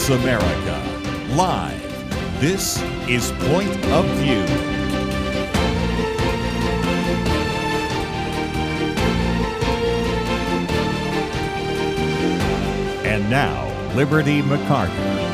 Voice America. Live. This is Point of View. And now, Liberty McArtor.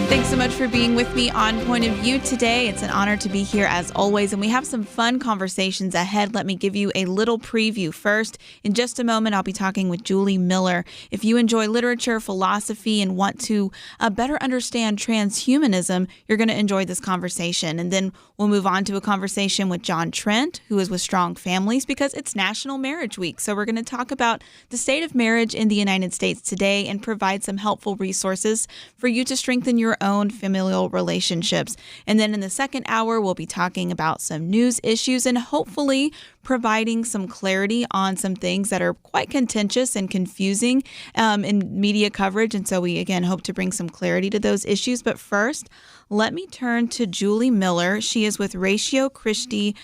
Thanks so much for being with me on Point of View today. It's an honor to be here as always, and we have some fun conversations ahead. Let me give you a little preview. First, in just a moment, I'll be talking with Julie Miller. If you enjoy literature, philosophy, and want to better understand transhumanism, you're going to enjoy this conversation. And then we'll move on to a conversation with John Trent, who is with Strong Families, because it's National Marriage Week. So we're going to talk about the state of marriage in the United States today and provide some helpful resources for you to strengthen your own familial relationships. And then in the second hour, we'll be talking about some news issues and hopefully providing some clarity on some things that are quite contentious and confusing in media coverage. And so we, again, hope to bring some clarity to those issues. But first, let me turn to Julie Miller. She is with Ratio Christi,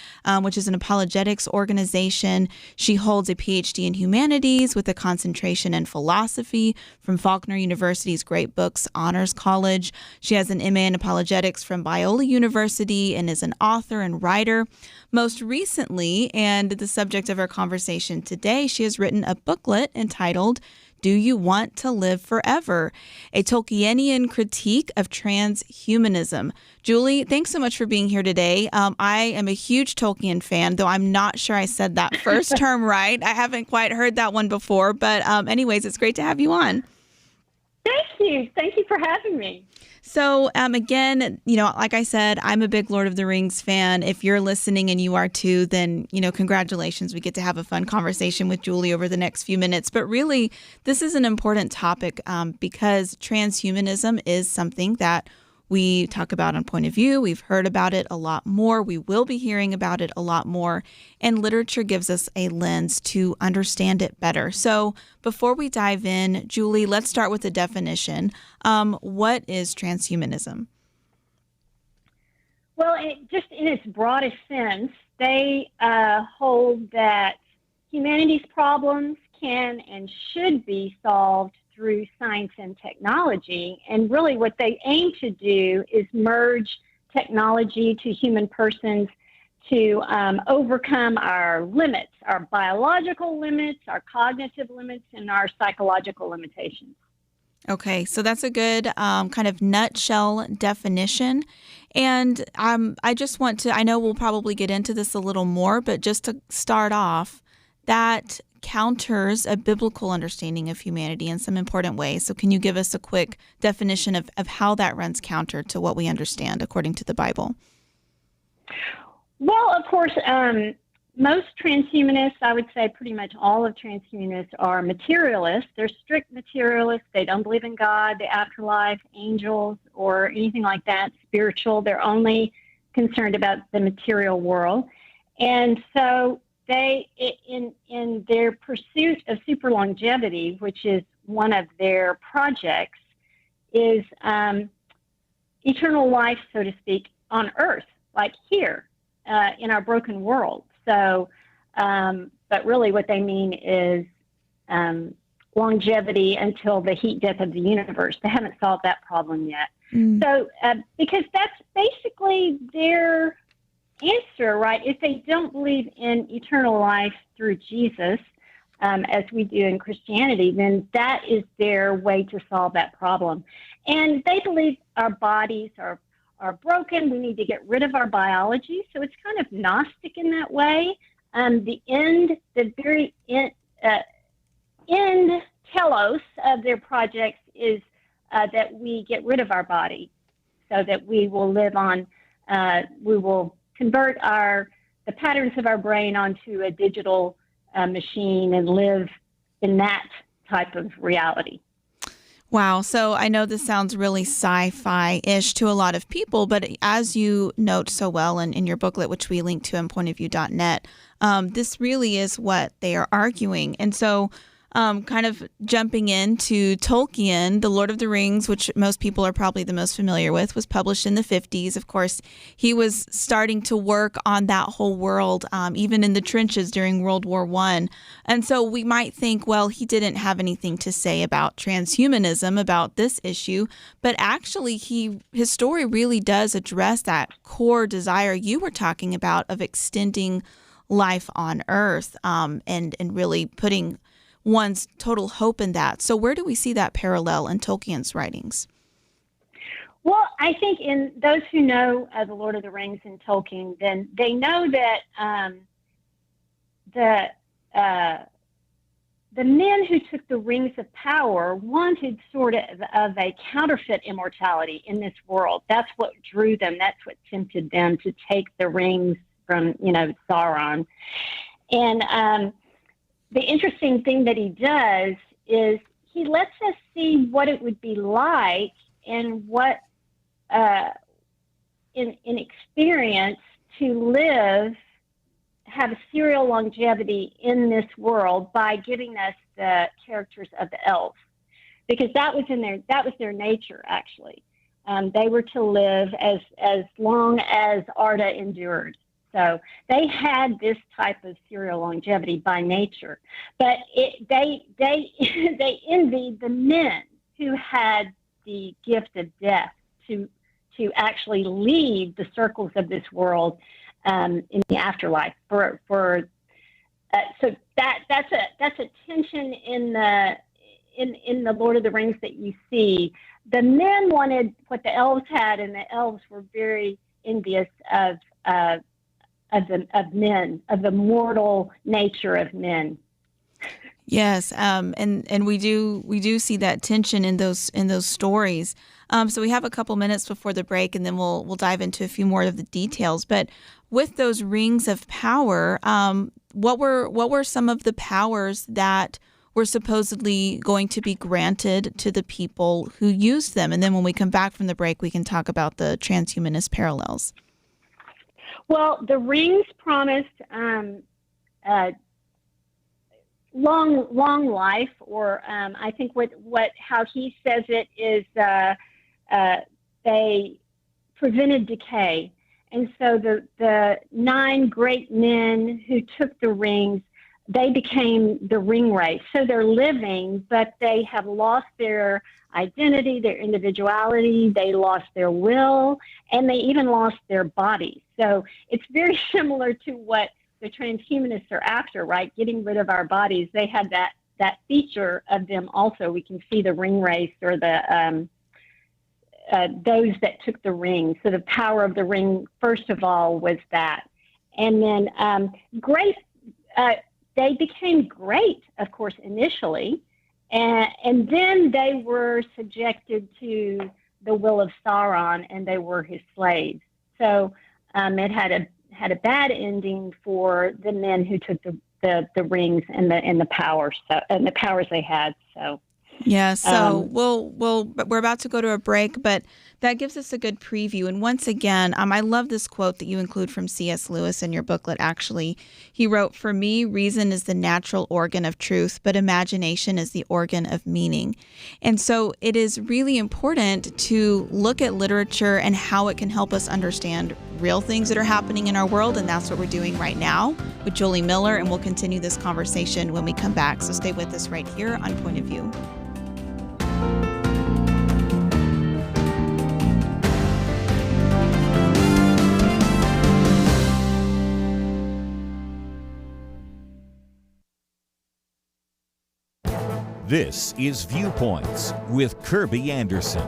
which is an apologetics organization. She holds a PhD in humanities with a concentration in philosophy from Faulkner University's Great Books Honors College. She has an MA in apologetics from Biola University and is an author and writer. Most recently, and the subject of our conversation today, she has written a booklet entitled Do You Want to Live Forever? A Tolkienian Critique of Transhumanism. Julie, thanks so much for being here today. I am a huge Tolkien fan, though I'm not sure I said that first term right. I haven't quite heard that one before, but anyways, it's great to have you on. Thank you. Thank you for having me. So again, like I said, I'm a big Lord of the Rings fan. If you're listening and you are too, then, congratulations. We get to have a fun conversation with Julie over the next few minutes. But really, this is an important topic because transhumanism is something that we talk about on Point of View. We've heard about it a lot more. We will be hearing about it a lot more. And literature gives us a lens to understand it better. So before we dive in, Julie, let's start with the definition. What is transhumanism? Well, just in its broadest sense, they hold that humanity's problems can and should be solved through science and technology. And really what they aim to do is merge technology to human persons to overcome our limits, our biological limits, our cognitive limits, and our psychological limitations. Okay, so that's a good kind of nutshell definition. And I just want to, I know we'll probably get into this a little more, but just to start off, that counters a biblical understanding of humanity in some important ways. So can you give us a quick definition of how that runs counter to what we understand according to the Bible? Well, of course, most transhumanists, I would say pretty much all of transhumanists are materialists. They're strict materialists. They don't believe in God, the afterlife, angels, or anything like that, spiritual. They're only concerned about the material world. And so they, in their pursuit of super longevity, which is one of their projects, is eternal life, so to speak, on Earth, like here in our broken world. So, but really what they mean is longevity until the heat death of the universe. They haven't solved that problem yet. So, because that's basically their answer, right? If they don't believe in eternal life through Jesus, as we do in Christianity, then that is their way to solve that problem. And they believe our bodies are broken. We need to get rid of our biology. So it's kind of Gnostic in that way. The very end telos of their projects is that we get rid of our body so that we will live on, we will convert the patterns of our brain onto a digital machine and live in that type of reality. Wow. So I know this sounds really sci-fi-ish to a lot of people, but as you note so well in your booklet, which we link to on pointofview.net, this really is what they are arguing. And so kind of jumping into Tolkien, The Lord of the Rings, which most people are probably the most familiar with, was published in the 50s. Of course, he was starting to work on that whole world, even in the trenches during World War I. And so we might think, well, he didn't have anything to say about transhumanism, about this issue. But actually, his story really does address that core desire you were talking about of extending life on Earth, and really putting one's total hope in that. So where do we see that parallel in Tolkien's writings? Well, I think in those who know The Lord of the Rings and Tolkien, then they know that the men who took the rings of power wanted sort of a counterfeit immortality in this world. That's what drew them. That's what tempted them to take the rings from, Sauron. And the interesting thing that he does is he lets us see what it would be like and what in experience to have a serial longevity in this world by giving us the characters of the elves, because that was their nature, actually. They were to live as long as Arda endured. So they had this type of serial longevity by nature, but they envied the men who had the gift of death to actually leave the circles of this world in the afterlife. So that's a tension in the Lord of the Rings that you see. The men wanted what the elves had, and the elves were very envious of men, of the mortal nature of men. Yes, and we do see that tension in those stories. So we have a couple minutes before the break, and then we'll dive into a few more of the details. But with those rings of power, what were some of the powers that were supposedly going to be granted to the people who used them? And then when we come back from the break, we can talk about the transhumanist parallels. Well, the rings promised long life, or I think how he says it is they prevented decay. And so the 9 great men who took the rings, they became the ring race. So they're living, but they have lost their identity, their individuality, they lost their will, and they even lost their bodies. So it's very similar to what the transhumanists are after, right? Getting rid of our bodies. They had that feature of them also. We can see the ring race, or the those that took the ring. So the power of the ring, first of all, was that. And then they became great, of course, initially. And then they were subjected to the will of Sauron, and they were his slaves. So it had a bad ending for the men who took the rings and the powers, and the powers they had. So yeah. So we're about to go to a break, but that gives us a good preview. And once again, I love this quote that you include from C.S. Lewis in your booklet. Actually, he wrote, "For me, reason is the natural organ of truth, but imagination is the organ of meaning." And so it is really important to look at literature and how it can help us understand real things that are happening in our world. And that's what we're doing right now with Julie Miller. And we'll continue this conversation when we come back. So stay with us right here on Point of View. This is Viewpoints with Kirby Anderson.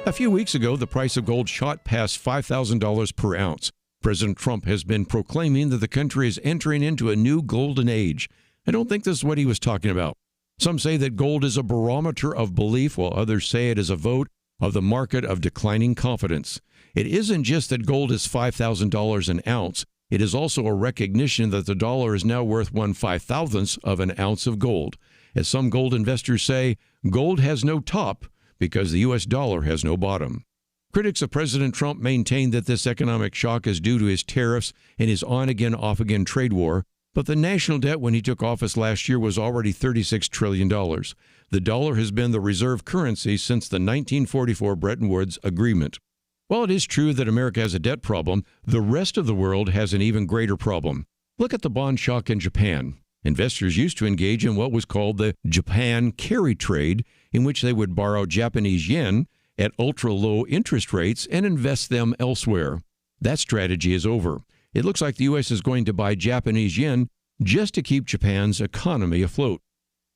A few weeks ago, the price of gold shot past $5,000 per ounce. President Trump has been proclaiming that the country is entering into a new golden age. I don't think this is what he was talking about. Some say that gold is a barometer of belief, while others say it is a vote of the market of declining confidence. It isn't just that gold is $5,000 an ounce. It is also a recognition that the dollar is now worth 1/5,000th of an ounce of gold. As some gold investors say, gold has no top because the U.S. dollar has no bottom. Critics of President Trump maintain that this economic shock is due to his tariffs and his on-again, off-again trade war. But the national debt when he took office last year was already $36 trillion. The dollar has been the reserve currency since the 1944 Bretton Woods Agreement. While it is true that America has a debt problem, the rest of the world has an even greater problem. Look at the bond shock in Japan. Investors used to engage in what was called the Japan carry trade, in which they would borrow Japanese yen at ultra-low interest rates and invest them elsewhere. That strategy is over. It looks like the U.S. is going to buy Japanese yen just to keep Japan's economy afloat.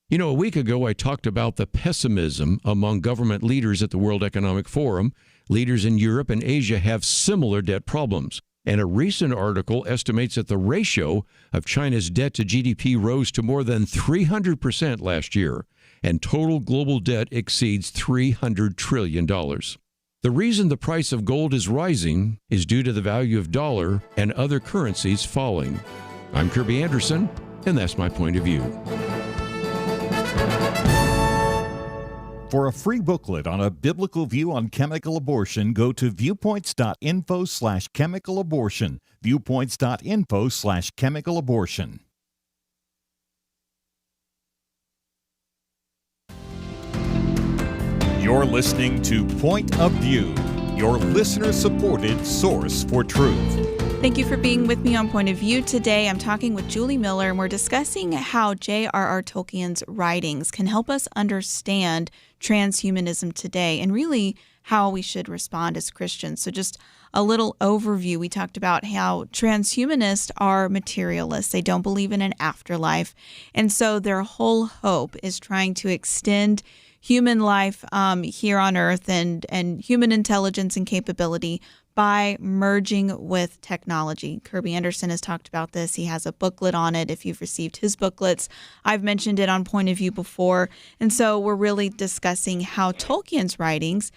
You know, a week ago I talked about the pessimism among government leaders at the World Economic Forum. Leaders in Europe and Asia have similar debt problems. And a recent article estimates that the ratio of China's debt to GDP rose to more than 300% last year, and total global debt exceeds $300 trillion. The reason the price of gold is rising is due to the value of dollar and other currencies falling. I'm Kirby Anderson, and that's my point of view. For a free booklet on a biblical view on chemical abortion, go to viewpoints.info/chemical abortion. Viewpoints.info/chemical abortion. You're listening to Point of View, your listener-supported source for truth. Thank you for being with me on Point of View today. I'm talking with Julie Miller, and we're discussing how J.R.R. Tolkien's writings can help us understand transhumanism today and really how we should respond as Christians. So just a little overview. We talked about how transhumanists are materialists. They don't believe in an afterlife. And so their whole hope is trying to extend human life here on Earth and human intelligence and capability by merging with technology. Kirby Anderson has talked about this. He has a booklet on it. If you've received his booklets, I've mentioned it on Point of View before. And so we're really discussing how Tolkien's writings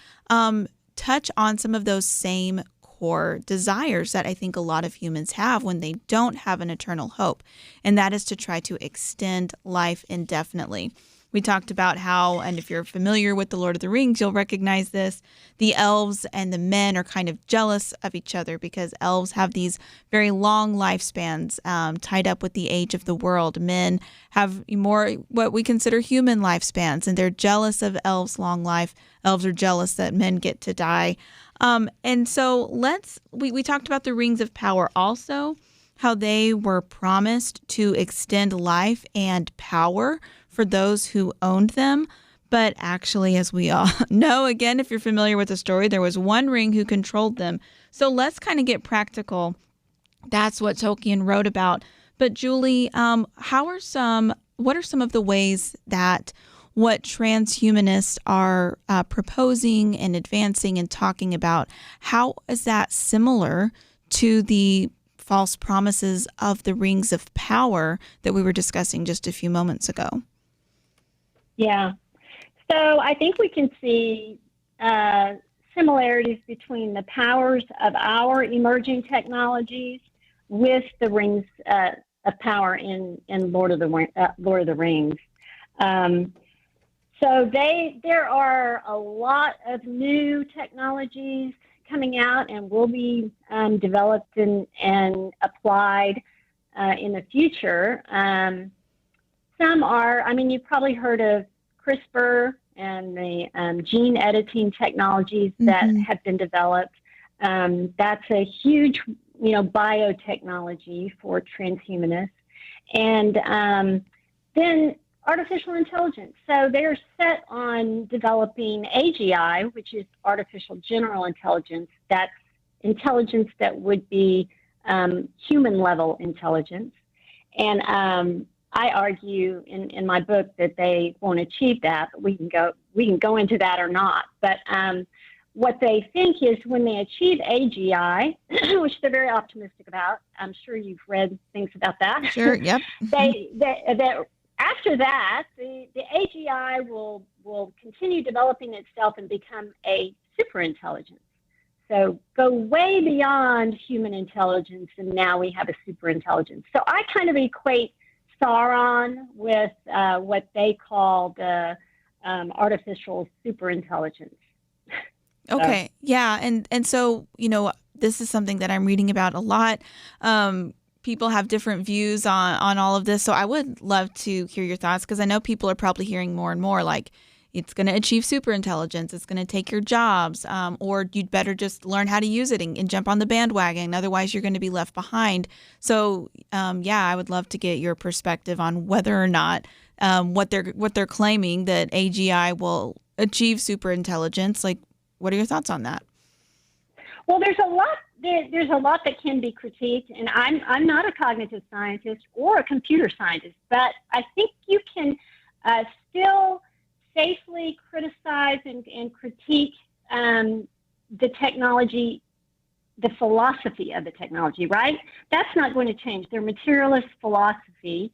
touch on some of those same core desires that I think a lot of humans have when they don't have an eternal hope. And that is to try to extend life indefinitely. We talked about how, and if you're familiar with The Lord of the Rings, you'll recognize this, the elves and the men are kind of jealous of each other because elves have these very long lifespans tied up with the age of the world. Men have more what we consider human lifespans, and they're jealous of elves' long life. Elves are jealous that men get to die. And so we talked about the rings of power also, how they were promised to extend life and power for those who owned them. But actually, as we all know, again, if you're familiar with the story, there was one ring who controlled them. So let's kind of get practical. That's what Tolkien wrote about. But Julie, what are some of the ways that what transhumanists are proposing and advancing and talking about, how is that similar to the false promises of the rings of power that we were discussing just a few moments ago? Yeah. So I think we can see similarities between the powers of our emerging technologies with the rings of power in Lord of the Rings. So there are a lot of new technologies coming out and will be developed and applied in the future. Some are, you've probably heard of CRISPR and the gene editing technologies that have been developed. That's a huge, biotechnology for transhumanists. And then artificial intelligence. So they're set on developing AGI, which is artificial general intelligence. That's intelligence that would be human-level intelligence. And I argue in my book that they won't achieve that, but we can go into that or not. But what they think is when they achieve AGI, which they're very optimistic about, I'm sure you've read things about that. Sure, yep. After that, the AGI will continue developing itself and become a superintelligence. So go way beyond human intelligence, and now we have a superintelligence. So I kind of equate Sauron with what they call the artificial superintelligence. Okay, yeah, and so this is something that I'm reading about a lot. people have different views on all of this. So I would love to hear your thoughts, because I know people are probably hearing more and more like it's going to achieve superintelligence, it's going to take your jobs, or you'd better just learn how to use it and jump on the bandwagon. Otherwise, you're going to be left behind. So, I would love to get your perspective on whether or not what they're claiming that AGI will achieve superintelligence. Like, what are your thoughts on that? Well, there's a lot. There's a lot that can be critiqued, and I'm not a cognitive scientist or a computer scientist, but I think you can still safely criticize and critique the technology, the philosophy of the technology, right? That's not going to change. Their materialist philosophy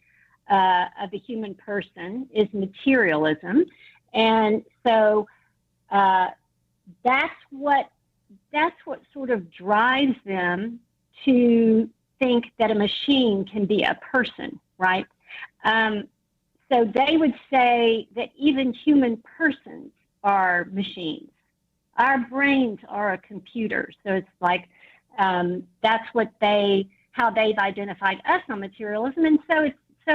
of the human person is materialism, and so that's what sort of drives them to think that a machine can be a person, right? So they would say that even human persons are machines. Our brains are a computer. So it's like that's how they've identified us on materialism, and so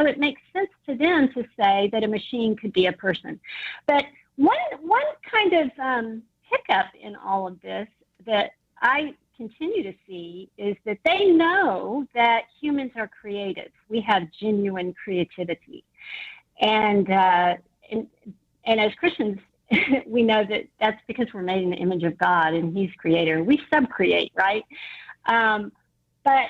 it makes sense to them to say that a machine could be a person. But one kind of hiccup in all of this that I continue to see is that they know that humans are creative. We have genuine creativity. And as Christians, we know that that's because we're made in the image of God and He's creator. We subcreate, right? But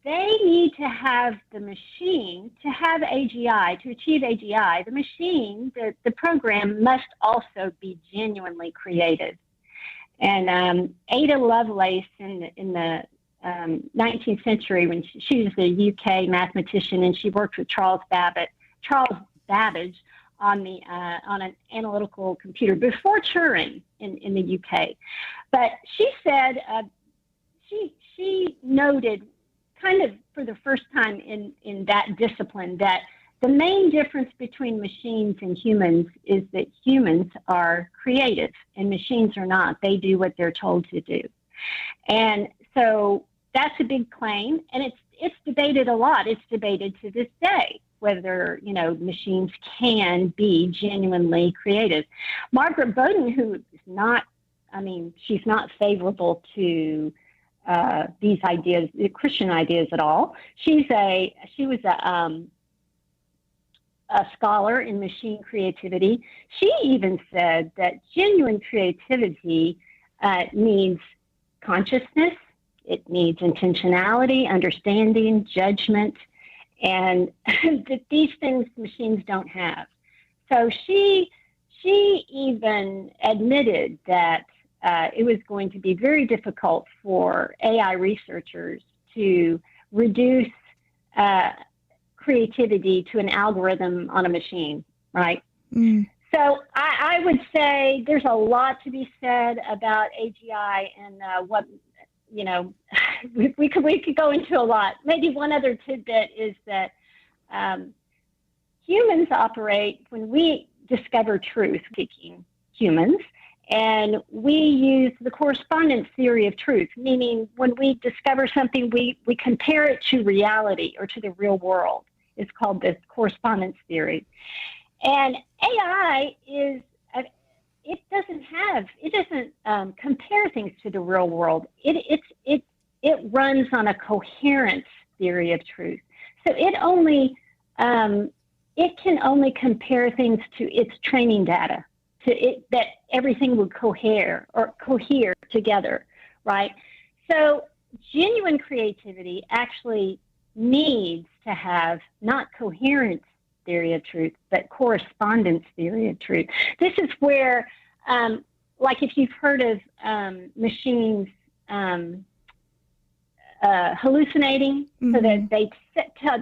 they need to have the machine to have AGI, to achieve AGI. The machine, the program must also be genuinely creative. And Ada Lovelace in the 19th century, when she was a UK mathematician, and she worked with Charles Babbage on an analytical computer before Turing in the UK. But she said she noted, kind of for the first time in that discipline, that the main difference between machines and humans is that humans are creative and machines are not. They do what they're told to do. And so that's a big claim, and it's debated a lot. It's debated to this day whether, machines can be genuinely creative. Margaret Bowden, who is not, she's not favorable to these ideas, the Christian ideas at all. She was a scholar in machine creativity. She even said that genuine creativity needs consciousness, it needs intentionality, understanding, judgment, and that these things machines don't have. So she even admitted that it was going to be very difficult for AI researchers to reduce creativity to an algorithm on a machine, right? Mm. So I would say there's a lot to be said about AGI and what, we could go into a lot. Maybe one other tidbit is that humans operate, when we discover truth, seeking humans, and we use the correspondence theory of truth, meaning when we discover something, we compare it to reality or to the real world. It's called the correspondence theory. And AI it doesn't compare things to the real world. It runs on a coherence theory of truth. So it can only compare things to its training data, that everything would cohere together, right? So genuine creativity actually needs to have not coherence theory of truth, but correspondence theory of truth. This is where, like if you've heard of machines hallucinating, mm-hmm. so that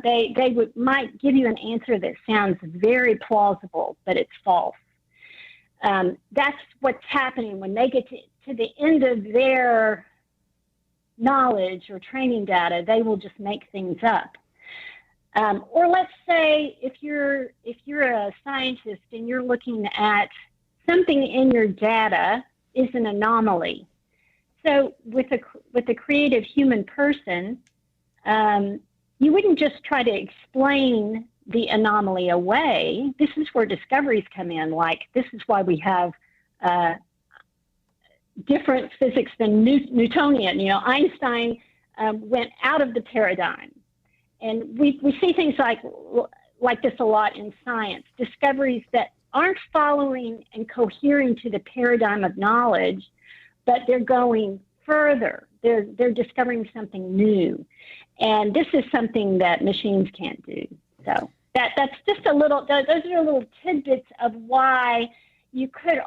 they might give you an answer that sounds very plausible, but it's false. That's what's happening when they get to the end of their knowledge or training data. They will just make things up. Or let's say if you're a scientist and you're looking at something in your data is an anomaly. So with a creative human person, you wouldn't just try to explain the anomaly away. This is where discoveries come in. Like, this is why we have different physics than Newtonian. Einstein went out of the paradigm. And we see things like this a lot in science, discoveries that aren't following and cohering to the paradigm of knowledge, but they're going further. They're discovering something new. And this is something that machines can't do. So that's just those are little tidbits of why you could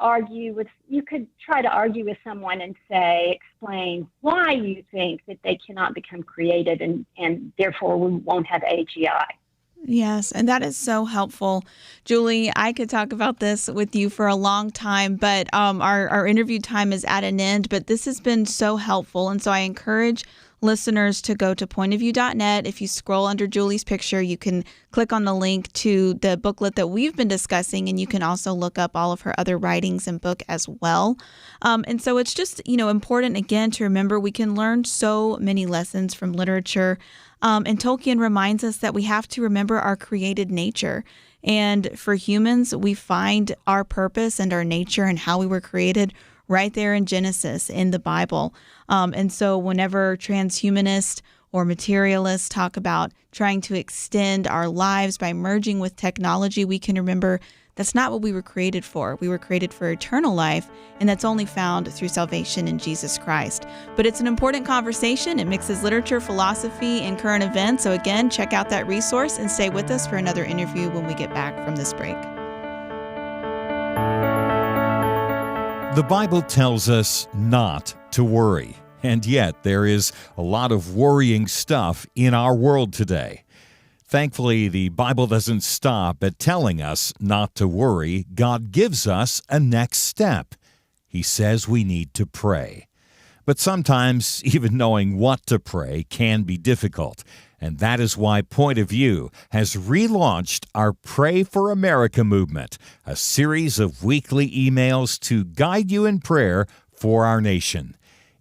try to argue with someone and explain why you think that they cannot become creative and therefore we won't have AGI. Yes, and that is so helpful. Julie, I could talk about this with you for a long time, but our interview time is at an end, but this has been so helpful. And so I encourage listeners to go to pointofview.net. If you scroll under Julie's picture, you can click on the link to the booklet that we've been discussing, and you can also look up all of her other writings and book as well. And so it's just, important, again, to remember we can learn so many lessons from literature. And Tolkien reminds us that we have to remember our created nature. And for humans, we find our purpose and our nature and how we were created right there in Genesis in the Bible. And so whenever transhumanists or materialists talk about trying to extend our lives by merging with technology, we can remember that's not what we were created for. We were created for eternal life, and that's only found through salvation in Jesus Christ. But it's an important conversation. It mixes literature, philosophy, and current events. So again, check out that resource and stay with us for another interview when we get back from this break. The Bible tells us not to worry, and yet there is a lot of worrying stuff in our world today. Thankfully, the Bible doesn't stop at telling us not to worry. God gives us a next step. He says we need to pray. But sometimes even knowing what to pray can be difficult, and that is why Point of View has relaunched our Pray for America movement, a series of weekly emails to guide you in prayer for our nation.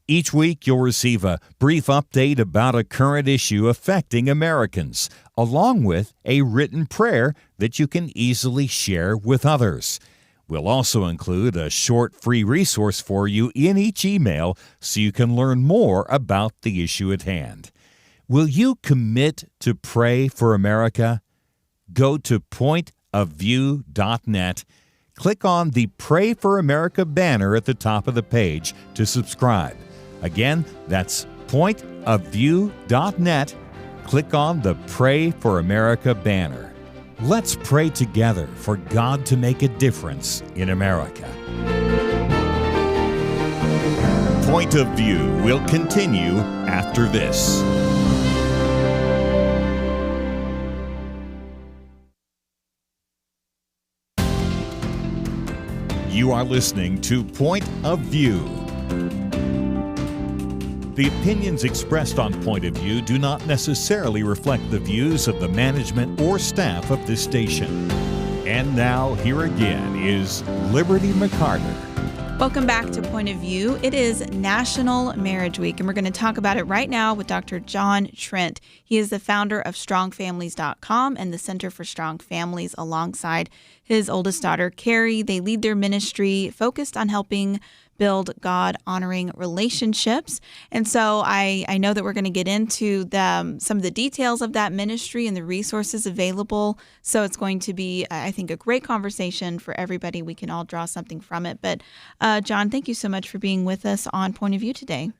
Each week, you'll receive a brief update about a current issue affecting Americans, along with a written prayer that you can easily share with others. We'll also include a short free resource for you in each email so you can learn more about the issue at hand. Will you commit to pray for America? Go to pointofview.net. Click on the Pray for America banner at the top of the page to subscribe. Again, that's pointofview.net. Click on the Pray for America banner. Let's pray together for God to make a difference in America. Point of View will continue after this. You are listening to Point of View. The opinions expressed on Point of View do not necessarily reflect the views of the management or staff of this station. And now, here again is Liberty McArtor. Welcome back to Point of View. It is National Marriage Week, and we're going to talk about it right now with Dr. John Trent. He is the founder of StrongFamilies.com and the Center for Strong Families alongside his oldest daughter, Carrie. They lead their ministry focused on helping build God-honoring relationships. And so I know that we're going to get into some of the details of that ministry and the resources available. So it's going to be, I think, a great conversation for everybody. We can all draw something from it. But John, thank you so much for being with us on Point of View today.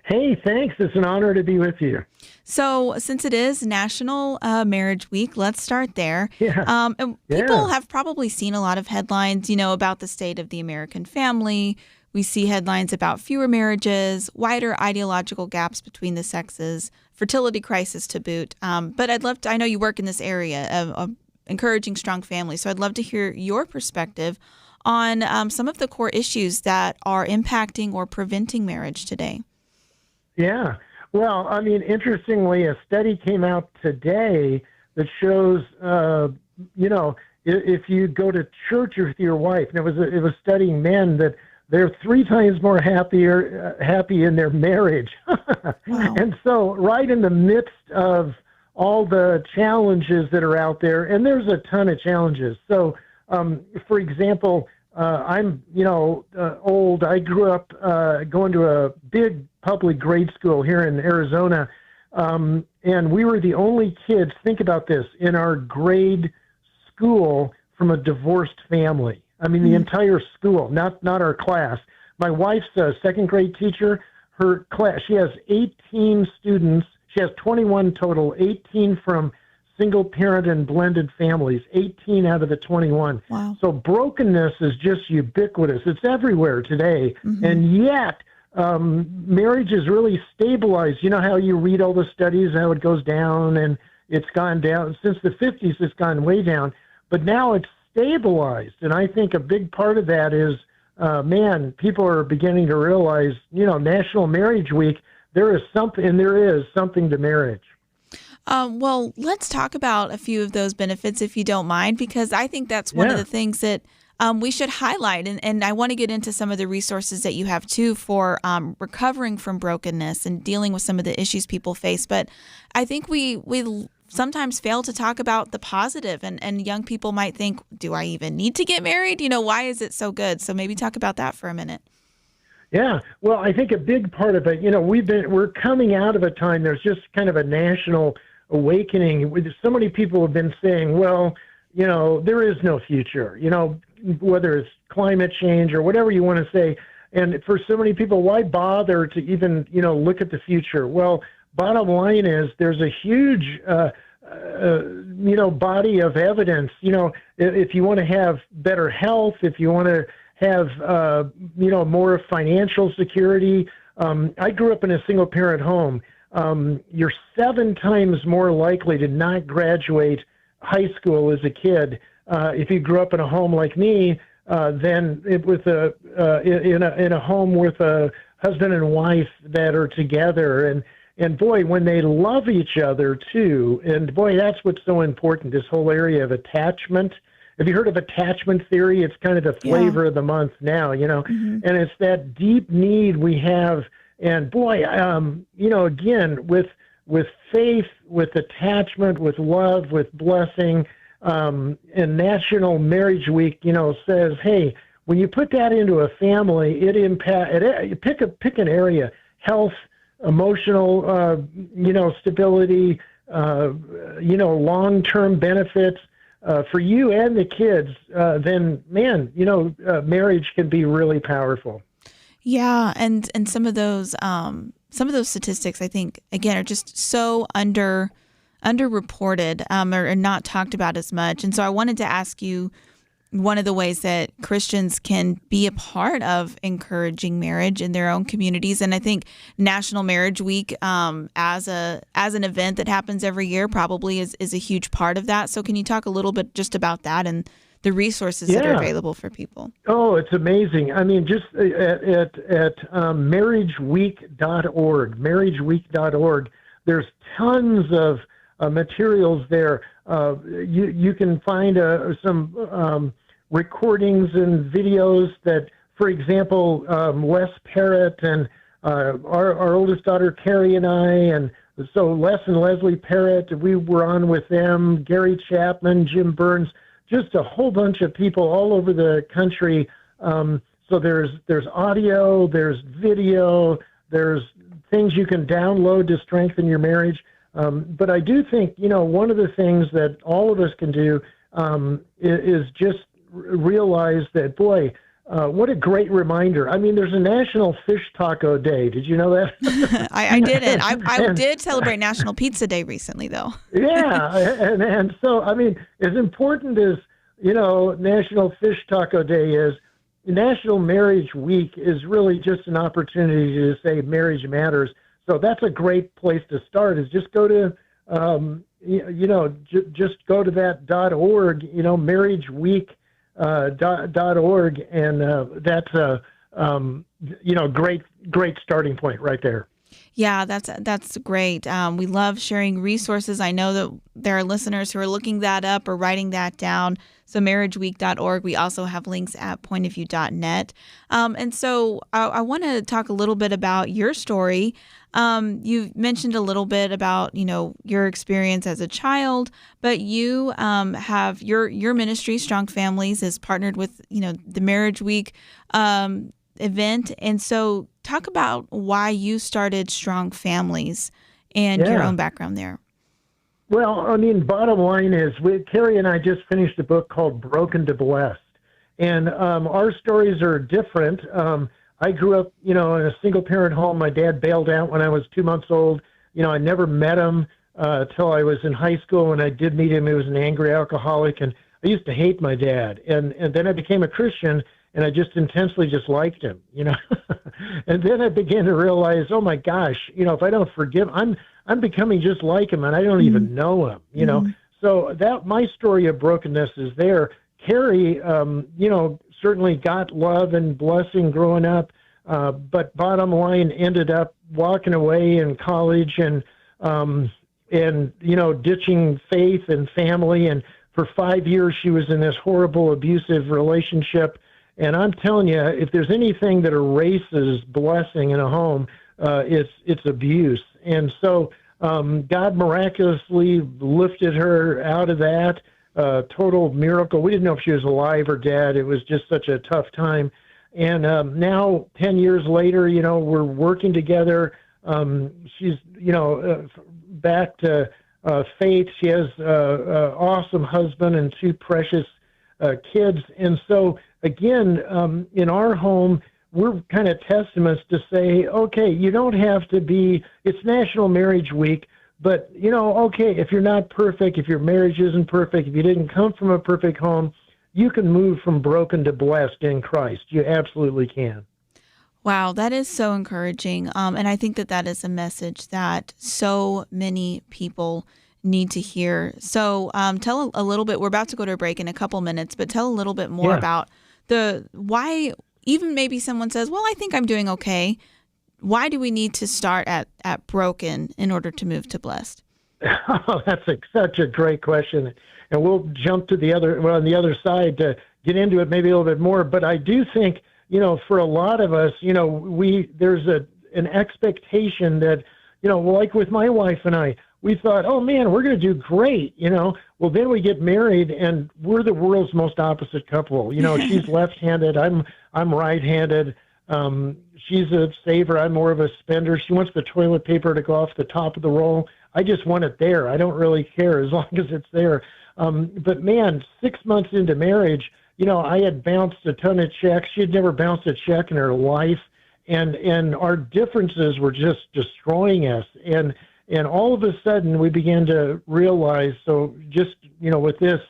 Hey, thanks. It's an honor to be with you. So since it is National Marriage Week, let's start there. Yeah. People have probably seen a lot of headlines, about the state of the American family. We see headlines about fewer marriages, wider ideological gaps between the sexes, fertility crisis to boot. But I know you work in this area of encouraging strong families. So I'd love to hear your perspective on some of the core issues that are impacting or preventing marriage today. Yeah. Well, interestingly, a study came out today that shows, if you go to church with your wife, and it was studying men, that they're 3 times more happy in their marriage. Wow. And so right in the midst of all the challenges that are out there, and there's a ton of challenges. So, for example, I'm, old. I grew up going to a big public grade school here in Arizona, and we were the only kids, think about this, in our grade school from a divorced family. I mean, the entire school, not our class. My wife's a second grade teacher. Her class, she has 18 students. She has 21 total, 18 from single parent and blended families, 18 out of the 21. Wow. So brokenness is just ubiquitous. It's everywhere today. And yet, marriage is really stabilized. You know how you read all the studies, how it goes down, and it's gone down. Since the 50s, it's gone way down. But now it's stabilized. And I think a big part of that is, people are beginning to realize, National Marriage Week, there is something to marriage. Well, let's talk about a few of those benefits, if you don't mind, because I think that's one of the things that we should highlight. And I want to get into some of the resources that you have, too, for recovering from brokenness and dealing with some of the issues people face. But I think we sometimes fail to talk about the positive, and young people might think, do I even need to get married? Why is it so good? So maybe talk about that for a minute. Yeah, well, I think a big part of it, we're coming out of a time, there's just kind of a national awakening. So many people have been saying, well, there is no future, whether it's climate change or whatever you want to say. And for so many people, why bother to even, look at the future? Well, bottom line is there's a huge, body of evidence. If you want to have better health, if you want to have, more financial security. I grew up in a single parent home. You're 7 times more likely to not graduate high school as a kid if you grew up in a home like me than in a home with a husband and wife that are together. And boy, when they love each other too, and boy, that's what's so important, this whole area of attachment. Have you heard of attachment theory? It's kind of the flavor of the month now, and it's that deep need we have. And boy, again, with faith, with attachment, with love, with blessing, and National Marriage Week, says, hey, when you put that into a family, pick an area, health, emotional, stability, long-term benefits for you and the kids, then, marriage can be really powerful. Yeah, and some of those statistics, I think, again, are just so underreported or not talked about as much. And so I wanted to ask you, one of the ways that Christians can be a part of encouraging marriage in their own communities. And I think National Marriage Week as an event that happens every year probably is a huge part of that. So can you talk a little bit just about that and the resources that are available for people? Oh, it's amazing. I mean, just at marriageweek.org, there's tons of materials there. You can find some recordings and videos that, for example, Les Parrott and our oldest daughter Carrie and I, and so Les and Leslie Parrott, we were on with them, Gary Chapman, Jim Burns, just a whole bunch of people all over the country. So there's audio, there's video, there's things you can download to strengthen your marriage. But I do think, one of the things that all of us can do is just realize that, boy, what a great reminder. I mean, there's a National Fish Taco Day. Did you know that? I didn't. I did celebrate National Pizza Day recently, though. Yeah. And so, I mean, as important as, National Fish Taco Day is, National Marriage Week is really just an opportunity to say marriage matters. So that's a great place to start, is just go to, just go to that .org, marriageweek.org, and that's a, great starting point right there. Yeah, that's great. We love sharing resources. I know that there are listeners who are looking that up or writing that down. So marriageweek.org. We also have links at pointofview.net. And so I want to talk a little bit about your story. You mentioned a little bit about, your experience as a child, but you have your ministry, Strong Families, is partnered with, the Marriage Week event. And so talk about why you started Strong Families and your own background there. Well, bottom line is, Carrie and I just finished a book called Broken to Blessed. And our stories are different. I grew up, in a single-parent home. My dad bailed out when I was 2 months old. I never met him till I was in high school. When I did meet him, he was an angry alcoholic, and I used to hate my dad. And then I became a Christian, and I just intensely just liked him, And then I began to realize, oh my gosh, if I don't forgive, I'm becoming just like him, and I don't even know him, So that my story of brokenness is there. Carrie, certainly got love and blessing growing up, but bottom line ended up walking away in college and ditching faith and family. And for 5 years, she was in this horrible, abusive relationship. And I'm telling you, if there's anything that erases blessing in a home, it's abuse. And so God miraculously lifted her out of that. Total miracle. We didn't know if she was alive or dead. It was just such a tough time. And now, 10 years later, we're working together. She's, back to faith. She has an awesome husband and 2 precious kids. And so, again, in our home, we're kind of testaments to say, okay, you don't have to be, it's National Marriage Week, but, okay, if you're not perfect, if your marriage isn't perfect, if you didn't come from a perfect home, you can move from broken to blessed in Christ. You absolutely can. Wow, that is so encouraging. And I think that is a message that so many people need to hear. So tell a little bit, we're about to go to a break in a couple minutes, but tell a little bit more about why, even maybe someone says, well, I think I'm doing okay. Why do we need to start at broken in order to move to blessed? Oh, that's such a great question. And we'll jump to on the other side to get into it maybe a little bit more. But I do think, for a lot of us, there's an expectation that, like with my wife and I, we thought, oh man, we're going to do great. Well, then we get married and we're the world's most opposite couple. She's left-handed. I'm right-handed. She's a saver. I'm more of a spender. She wants the toilet paper to go off the top of the roll. I just want it there. I don't really care as long as it's there. But man, 6 months into marriage, I had bounced a ton of checks. She had never bounced a check in her life. And our differences were just destroying us. And all of a sudden we began to realize, so just, with this,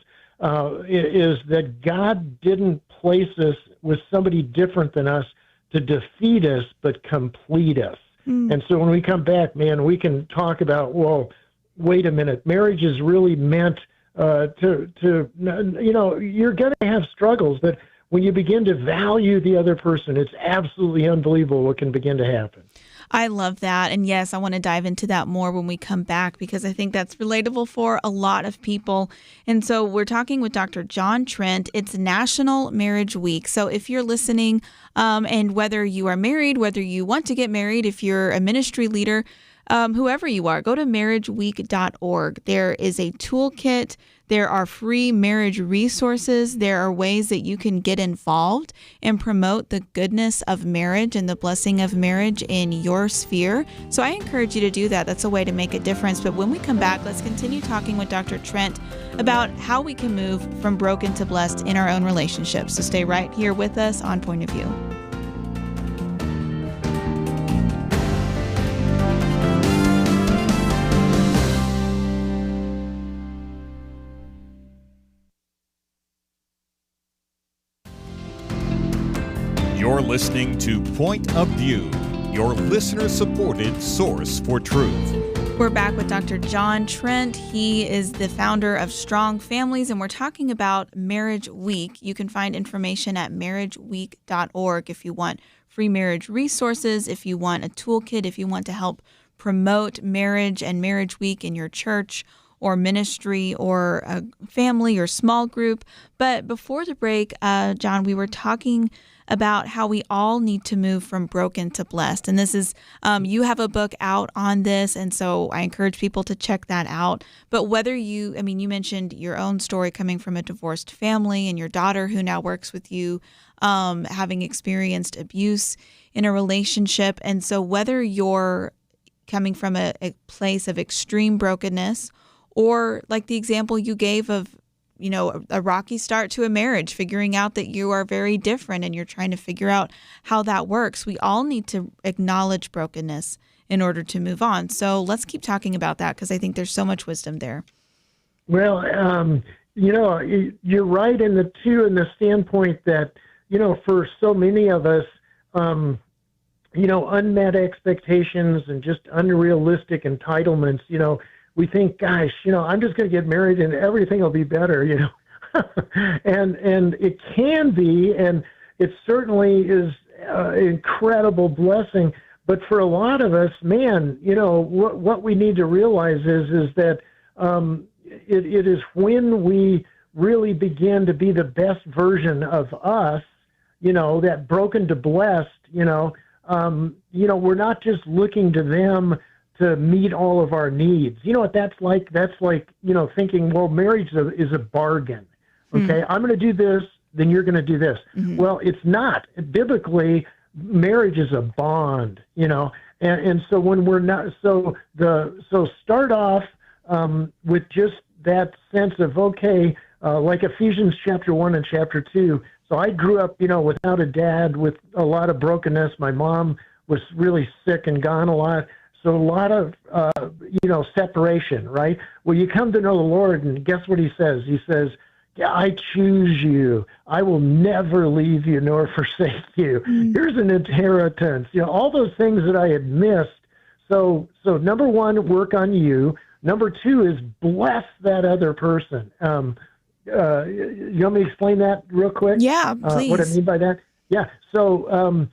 is that God didn't place us with somebody different than us to defeat us, but complete us. And so when we come back, man, we can talk about, well, wait a minute, marriage is really meant to you're going to have struggles, but when you begin to value the other person, it's absolutely unbelievable what can begin to happen. I love that. And yes, I want to dive into that more when we come back because I think that's relatable for a lot of people. And so we're talking with Dr. John Trent. It's National Marriage Week. So if you're listening and whether you are married, whether you want to get married, if you're a ministry leader, whoever you are, go to marriageweek.org. There is a toolkit. There are free marriage resources. There are ways that you can get involved and promote the goodness of marriage and the blessing of marriage in your sphere. So I encourage you to do that. That's a way to make a difference. But when we come back, let's continue talking with Dr. Trent about how we can move from broken to blessed in our own relationships. So stay right here with us on Point of View. You're listening to Point of View, your listener-supported source for truth. We're back with Dr. John Trent. He is the founder of Strong Families, and we're talking about Marriage Week. You can find information at marriageweek.org if you want free marriage resources, if you want a toolkit, if you want to help promote marriage and Marriage Week in your church or ministry or a family or small group. But before the break, John, we were talking about how we all need to move from broken to blessed. And this is, you have a book out on this, and so I encourage people to check that out. But whether you mentioned your own story coming from a divorced family and your daughter who now works with you, having experienced abuse in a relationship. And so whether you're coming from a place of extreme brokenness, or like the example you gave of, a rocky start to a marriage, figuring out that you are very different and you're trying to figure out how that works. We all need to acknowledge brokenness in order to move on. So let's keep talking about that, because I think there's so much wisdom there. Well, you're right in the standpoint that, for so many of us, unmet expectations and just unrealistic entitlements, we think, gosh, I'm just going to get married and everything will be better, and it can be, and it certainly is an incredible blessing. But for a lot of us, man, what we need to realize is that it is when we really begin to be the best version of us, that broken to blessed, we're not just looking to them to meet all of our needs. You know what that's like? That's like, thinking, well, marriage is a bargain. Okay, I'm going to do this, then you're going to do this. Mm-hmm. Well, it's not. Biblically, marriage is a bond, and so when we're not, so start off with just that sense of, okay, like Ephesians chapter 1 and chapter 2. So I grew up, without a dad, with a lot of brokenness. My mom was really sick and gone a lot. So a lot of, separation, right? Well, you come to know the Lord, and guess what he says? He says, I choose you. I will never leave you nor forsake you. Mm. Here's an inheritance. All those things that I had missed. So number one, work on you. Number two is bless that other person. You want me to explain that real quick? Yeah, please. What I mean by that? Yeah. So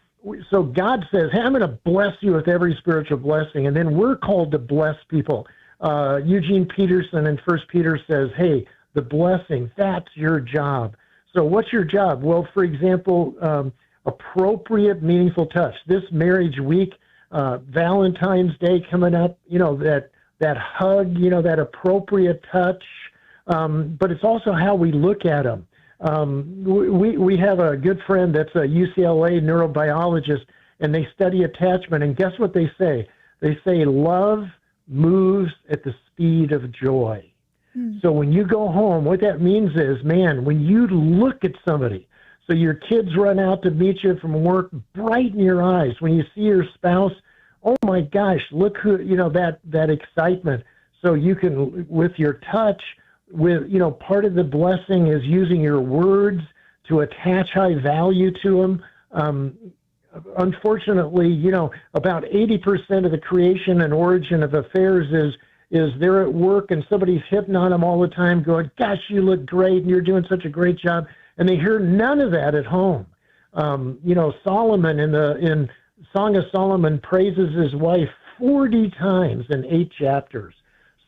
God says, hey, I'm going to bless you with every spiritual blessing. And then we're called to bless people. Eugene Peterson in 1 Peter says, hey, the blessing, that's your job. So what's your job? Well, for example, appropriate, meaningful touch. This marriage week, Valentine's Day coming up, that hug, that appropriate touch. But it's also how we look at them. We have a good friend that's a UCLA neurobiologist, and they study attachment. And guess what they say? They say love moves at the speed of joy. Mm. So when you go home, what that means is, man, when you look at somebody, so your kids run out to meet you from work, bright in your eyes. When you see your spouse, oh my gosh, look who, that excitement. So you can, with your touch, part of the blessing is using your words to attach high value to them. Unfortunately, about 80% of the creation and origin of affairs is they're at work and somebody's hitting on them all the time going, gosh, you look great and you're doing such a great job. And they hear none of that at home. Solomon in Song of Solomon praises his wife 40 times in 8 chapters.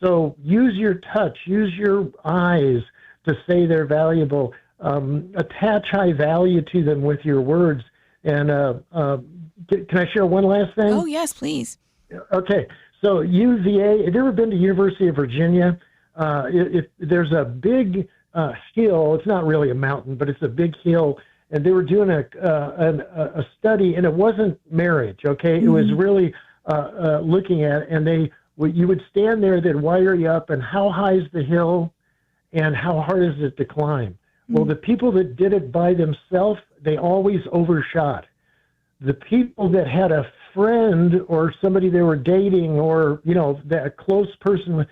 So use your touch, use your eyes to say they're valuable. Attach high value to them with your words. And can I share one last thing? Oh, yes, please. Okay. So UVA, have you ever been to University of Virginia? There's a big hill. It's not really a mountain, but it's a big hill. And they were doing a study, and it wasn't marriage, okay? Mm-hmm. It was really looking at it, and you would stand there, they'd wire you up, and how high is the hill and how hard is it to climb? Mm-hmm. Well, the people that did it by themselves, they always overshot. The people that had a friend or somebody they were dating or, that close person,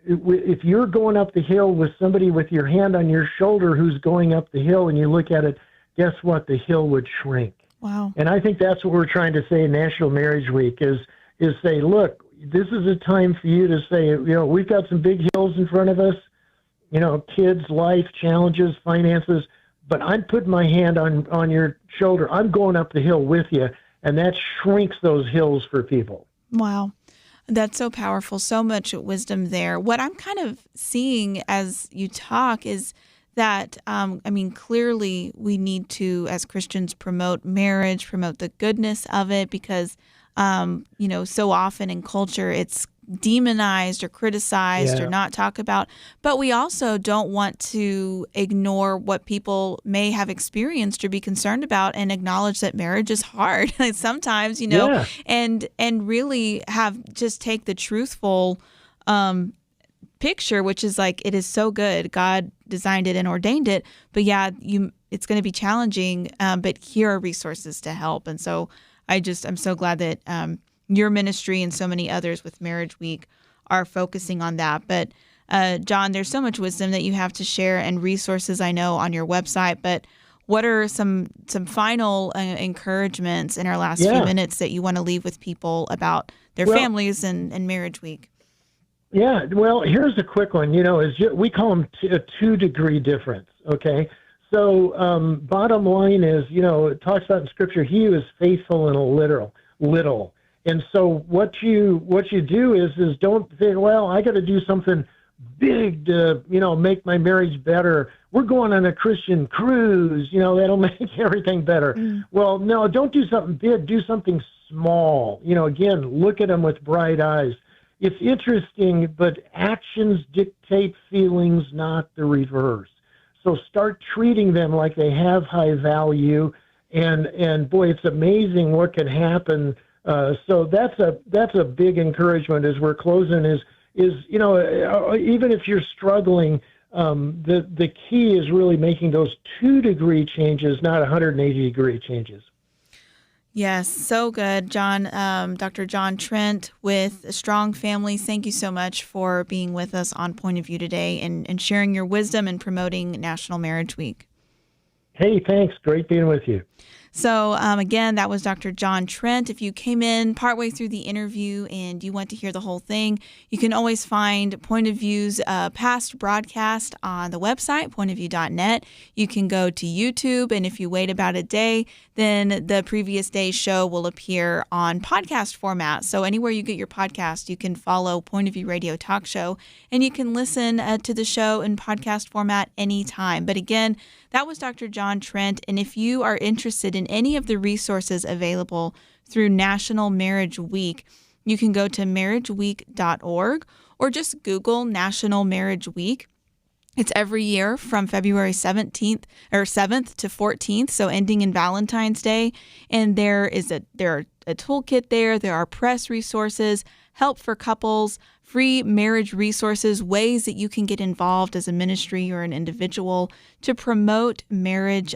if you're going up the hill with somebody with your hand on your shoulder who's going up the hill and you look at it, guess what? The hill would shrink. Wow. And I think that's what we're trying to say in National Marriage Week is say, look, this is a time for you to say, we've got some big hills in front of us, kids, life, challenges, finances, but I'm putting my hand on your shoulder. I'm going up the hill with you. and that shrinks those hills for people. Wow. That's so powerful. So much wisdom there. What I'm kind of seeing as you talk is that, clearly we need to, as Christians, promote marriage, promote the goodness of it, because, so often in culture it's demonized or criticized or not talked about. But we also don't want to ignore what people may have experienced or be concerned about, and acknowledge that marriage is hard sometimes, and really just take the truthful picture, which is like, it is so good. God designed it and ordained it. But it's going to be challenging, but here are resources to help. And so I'm so glad that your ministry and so many others with Marriage Week are focusing on that. But John, there's so much wisdom that you have to share and resources, I know, on your website. But what are some final encouragements in our last few minutes that you want to leave with people about their families and Marriage Week? Yeah, well, here's a quick one. We call them a 2-degree difference, okay? So bottom line is, it talks about in Scripture, he who is faithful in a little. And so what you do is don't think, well, I got to do something big to, make my marriage better. We're going on a Christian cruise, that'll make everything better. Well, no, don't do something big. Do something small. Again, look at them with bright eyes. It's interesting, but actions dictate feelings, not the reverse. So start treating them like they have high value, and boy, it's amazing what can happen. So that's a big encouragement as we're closing. Is even if you're struggling, the key is really making those 2-degree changes, not 180-degree changes. Yes, so good, John. Dr. John Trent with Strong Families, thank you so much for being with us on Point of View today and sharing your wisdom and promoting National Marriage Week. Hey, thanks. Great being with you. So again, that was Dr. John Trent. If you came in partway through the interview and you want to hear the whole thing, you can always find Point of View's past broadcast on the website, pointofview.net. You can go to YouTube, and if you wait about a day, then the previous day's show will appear on podcast format. So anywhere you get your podcast, you can follow Point of View Radio Talk Show, and you can listen to the show in podcast format anytime. But again, that was Dr. John Trent, and if you are interested in any of the resources available through National Marriage Week, you can go to marriageweek.org or just Google National Marriage Week. It's every year from February 7th to 14th, so ending in Valentine's Day. And there are a toolkit there. There are press resources, help for couples, free marriage resources, ways that you can get involved as a ministry or an individual to promote marriage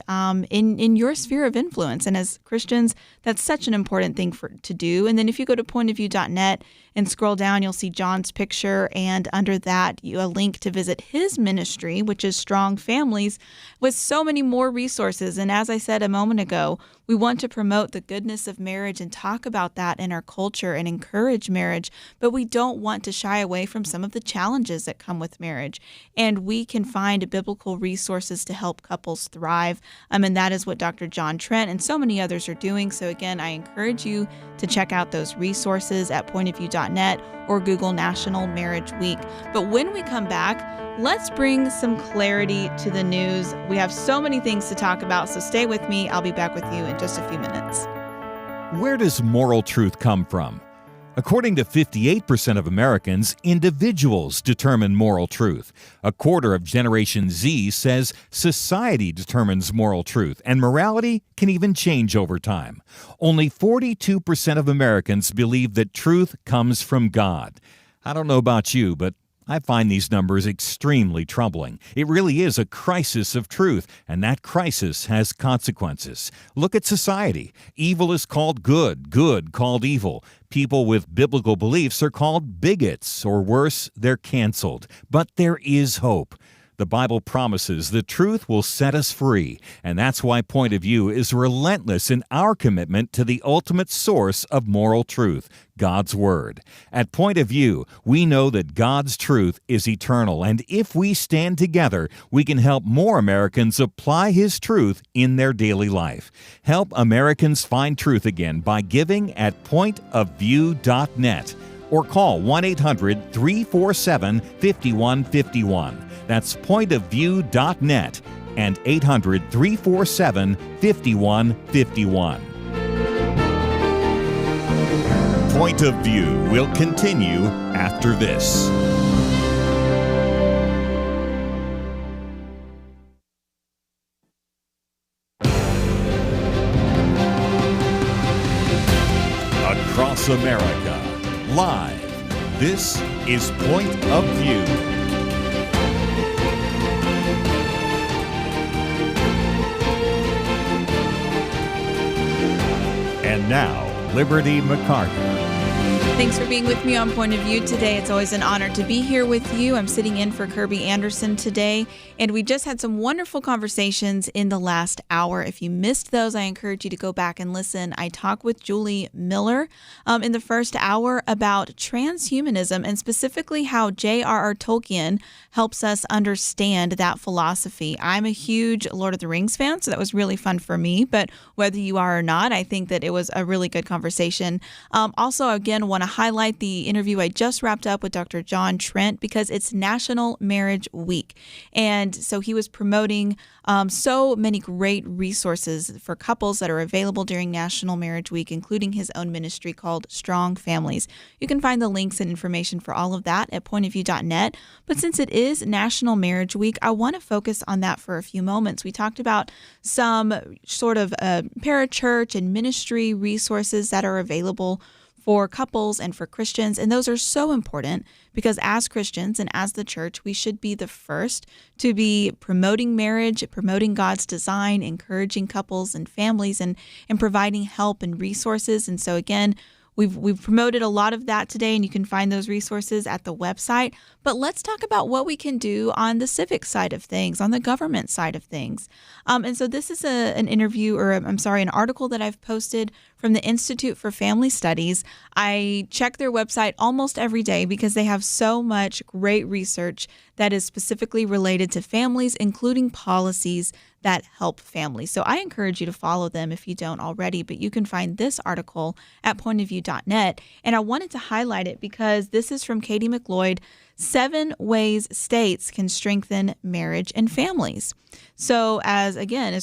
in your sphere of influence. And as Christians, that's such an important thing to do. And then if you go to pointofview.net and scroll down, you'll see John's picture, and under that, a link to visit his ministry, which is Strong Families, with so many more resources. And as I said a moment ago, we want to promote the goodness of marriage and talk about that in our culture and encourage marriage, but we don't want to shy away from some of the challenges that come with marriage. And we can find biblical resources to help couples thrive. And that is what Dr. John Trent and so many others are doing. So again, I encourage you to check out those resources at pointofview.net or Google National Marriage Week. But when we come back, let's bring some clarity to the news. We have so many things to talk about, so stay with me. I'll be back with you in just a few minutes. Where does moral truth come from? According to 58% of Americans, individuals determine moral truth. A quarter of Generation Z says society determines moral truth, and morality can even change over time. Only 42% of Americans believe that truth comes from God. I don't know about you, but I find these numbers extremely troubling. It really is a crisis of truth, and that crisis has consequences. Look at society. Evil is called good, good called evil. People with biblical beliefs are called bigots, or worse, they're canceled. But there is hope. The Bible promises the truth will set us free, and that's why Point of View is relentless in our commitment to the ultimate source of moral truth, God's Word. At Point of View, we know that God's truth is eternal, and if we stand together, we can help more Americans apply His truth in their daily life. Help Americans find truth again by giving at pointofview.net or call 1-800-347-5151. That's pointofview.net and 800-347-5151. Point of View will continue after this. Across America, live, this is Point of View. And now, Liberty McArtor. Thanks for being with me on Point of View today. It's always an honor to be here with you. I'm sitting in for Kirby Anderson today, and we just had some wonderful conversations in the last hour. If you missed those, I encourage you to go back and listen. I talked with Julie Miller in the first hour about transhumanism and specifically how J.R.R. Tolkien helps us understand that philosophy. I'm a huge Lord of the Rings fan, so that was really fun for me, but whether you are or not, I think that it was a really good conversation. Also, again, want to highlight the interview I just wrapped up with Dr. John Trent because it's National Marriage Week. And so he was promoting so many great resources for couples that are available during National Marriage Week, including his own ministry called Strong Families. You can find the links and information for all of that at pointofview.net. But since it is National Marriage Week, I want to focus on that for a few moments. We talked about some sort of parachurch and ministry resources that are available for couples and for Christians. And those are so important because as Christians and as the church, we should be the first to be promoting marriage, promoting God's design, encouraging couples and families, and providing help and resources. And so again, We've promoted a lot of that today, and you can find those resources at the website. But let's talk about what we can do on the civic side of things, on the government side of things. And so this is an article that I've posted from the Institute for Family Studies. I check their website almost every day because they have so much great research that is specifically related to families, including policies that help families. So I encourage you to follow them if you don't already, but you can find this article at pointofview.net. And I wanted to highlight it because this is from Katie McLeod, 7 Ways States Can Strengthen Marriage and Families. So as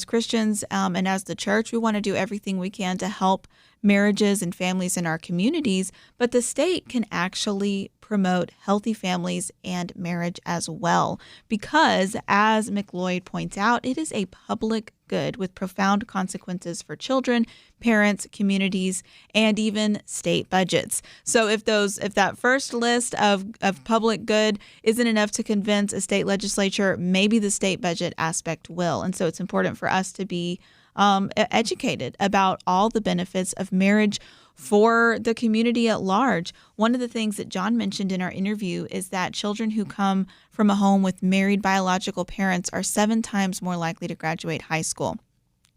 Christians and as the church, we want to do everything we can to help marriages and families in our communities, but the state can actually promote healthy families and marriage as well, because as McLeod points out, it is a public good with profound consequences for children, parents, communities, and even state budgets. So if that first list of public good isn't enough to convince a state legislature, maybe the state budget aspect will. And so it's important for us to be educated about all the benefits of marriage for the community at large. One of the things that John mentioned in our interview is that children who come from a home with married biological parents are 7 times more likely to graduate high school.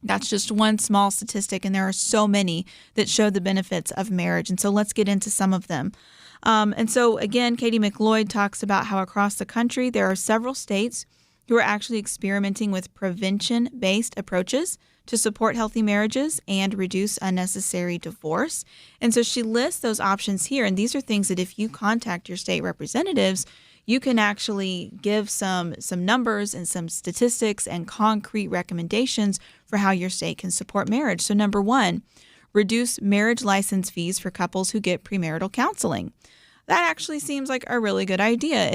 That's just one small statistic, and there are so many that show the benefits of marriage. And so let's get into some of them. And so again, Katie McLeod talks about how across the country there are several states who are actually experimenting with prevention-based approaches to support healthy marriages and reduce unnecessary divorce. And so she lists those options here. And these are things that if you contact your state representatives, you can actually give some numbers and some statistics and concrete recommendations for how your state can support marriage. So number 1, reduce marriage license fees for couples who get premarital counseling. That actually seems like a really good idea.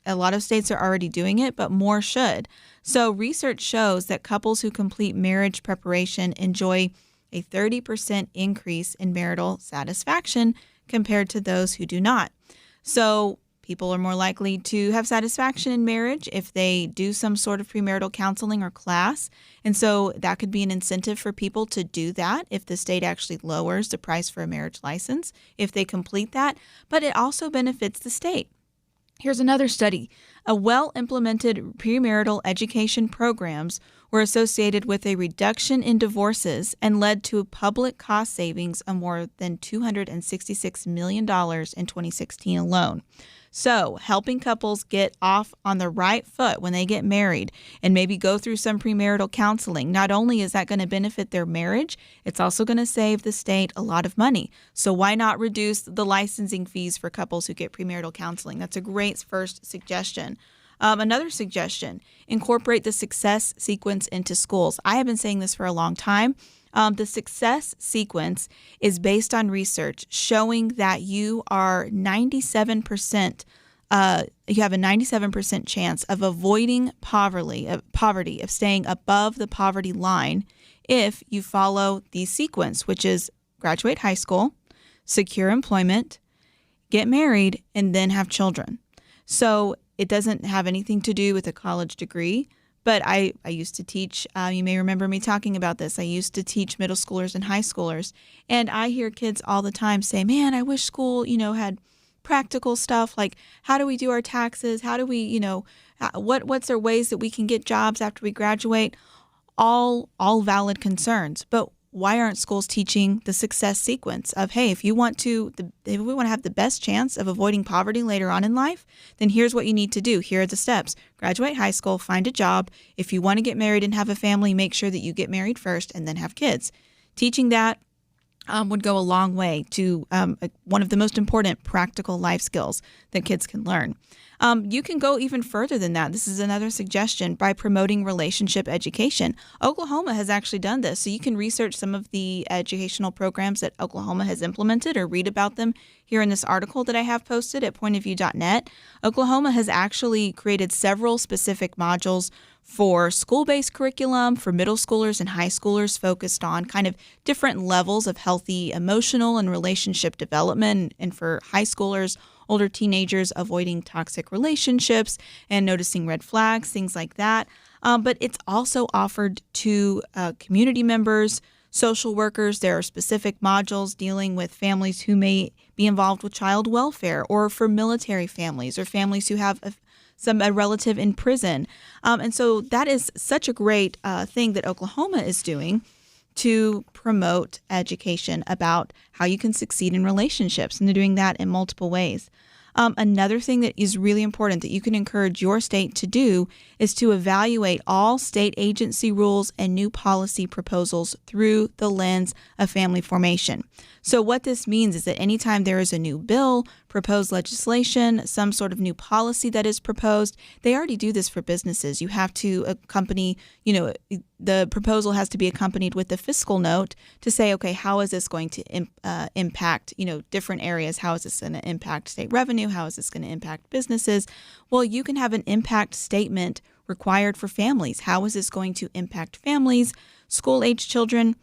A lot of states are already doing it, but more should. So research shows that couples who complete marriage preparation enjoy a 30% increase in marital satisfaction compared to those who do not. So people are more likely to have satisfaction in marriage if they do some sort of premarital counseling or class. And so that could be an incentive for people to do that if the state actually lowers the price for a marriage license, if they complete that. But it also benefits the state. Here's another study. Well-implemented premarital education programs were associated with a reduction in divorces and led to public cost savings of more than $266 million in 2016 alone. So, helping couples get off on the right foot when they get married and maybe go through some premarital counseling, not only is that going to benefit their marriage, it's also going to save the state a lot of money. So why not reduce the licensing fees for couples who get premarital counseling? That's a great first suggestion. Another suggestion, incorporate the success sequence into schools. I have been saying this for a long time. The success sequence is based on research showing that you are 97%, you have a 97% chance of avoiding poverty, of staying above the poverty line if you follow the sequence, which is graduate high school, secure employment, get married, and then have children. So it doesn't have anything to do with a college degree. But I used to teach, you may remember me talking about this. I used to teach middle schoolers and high schoolers. And I hear kids all the time say, man, I wish school, had practical stuff like how do we do our taxes? How do we, what's there ways that we can get jobs after we graduate? All valid concerns. But why aren't schools teaching the success sequence of, hey, if we want to have the best chance of avoiding poverty later on in life, then here's what you need to do. Here are the steps. Graduate high school, find a job. If you want to get married and have a family, make sure that you get married first and then have kids. Teaching that would go a long way to one of the most important practical life skills that kids can learn. You can go even further than that. This is another suggestion by promoting relationship education. Oklahoma has actually done this. So you can research some of the educational programs that Oklahoma has implemented or read about them here in this article that I have posted at pointofview.net. Oklahoma has actually created several specific modules for school-based curriculum for middle schoolers and high schoolers focused on kind of different levels of healthy emotional and relationship development, and for high schoolers, older teenagers, avoiding toxic relationships and noticing red flags, things like that. But it's also offered to community members, social workers. There are specific modules dealing with families who may be involved with child welfare, or for military families or families who have a relative in prison. And so that is such a great thing that Oklahoma is doing to promote education about how you can succeed in relationships. And they're doing that in multiple ways. Another thing that is really important that you can encourage your state to do is to evaluate all state agency rules and new policy proposals through the lens of family formation. So what this means is that anytime there is a new bill, proposed legislation, some sort of new policy that is proposed, they already do this for businesses. You have to accompany, the proposal has to be accompanied with a fiscal note to say, okay, how is this going to impact, different areas? How is this going to impact state revenue? How is this going to impact businesses? Well, you can have an impact statement required for families. How is this going to impact families, school-age children?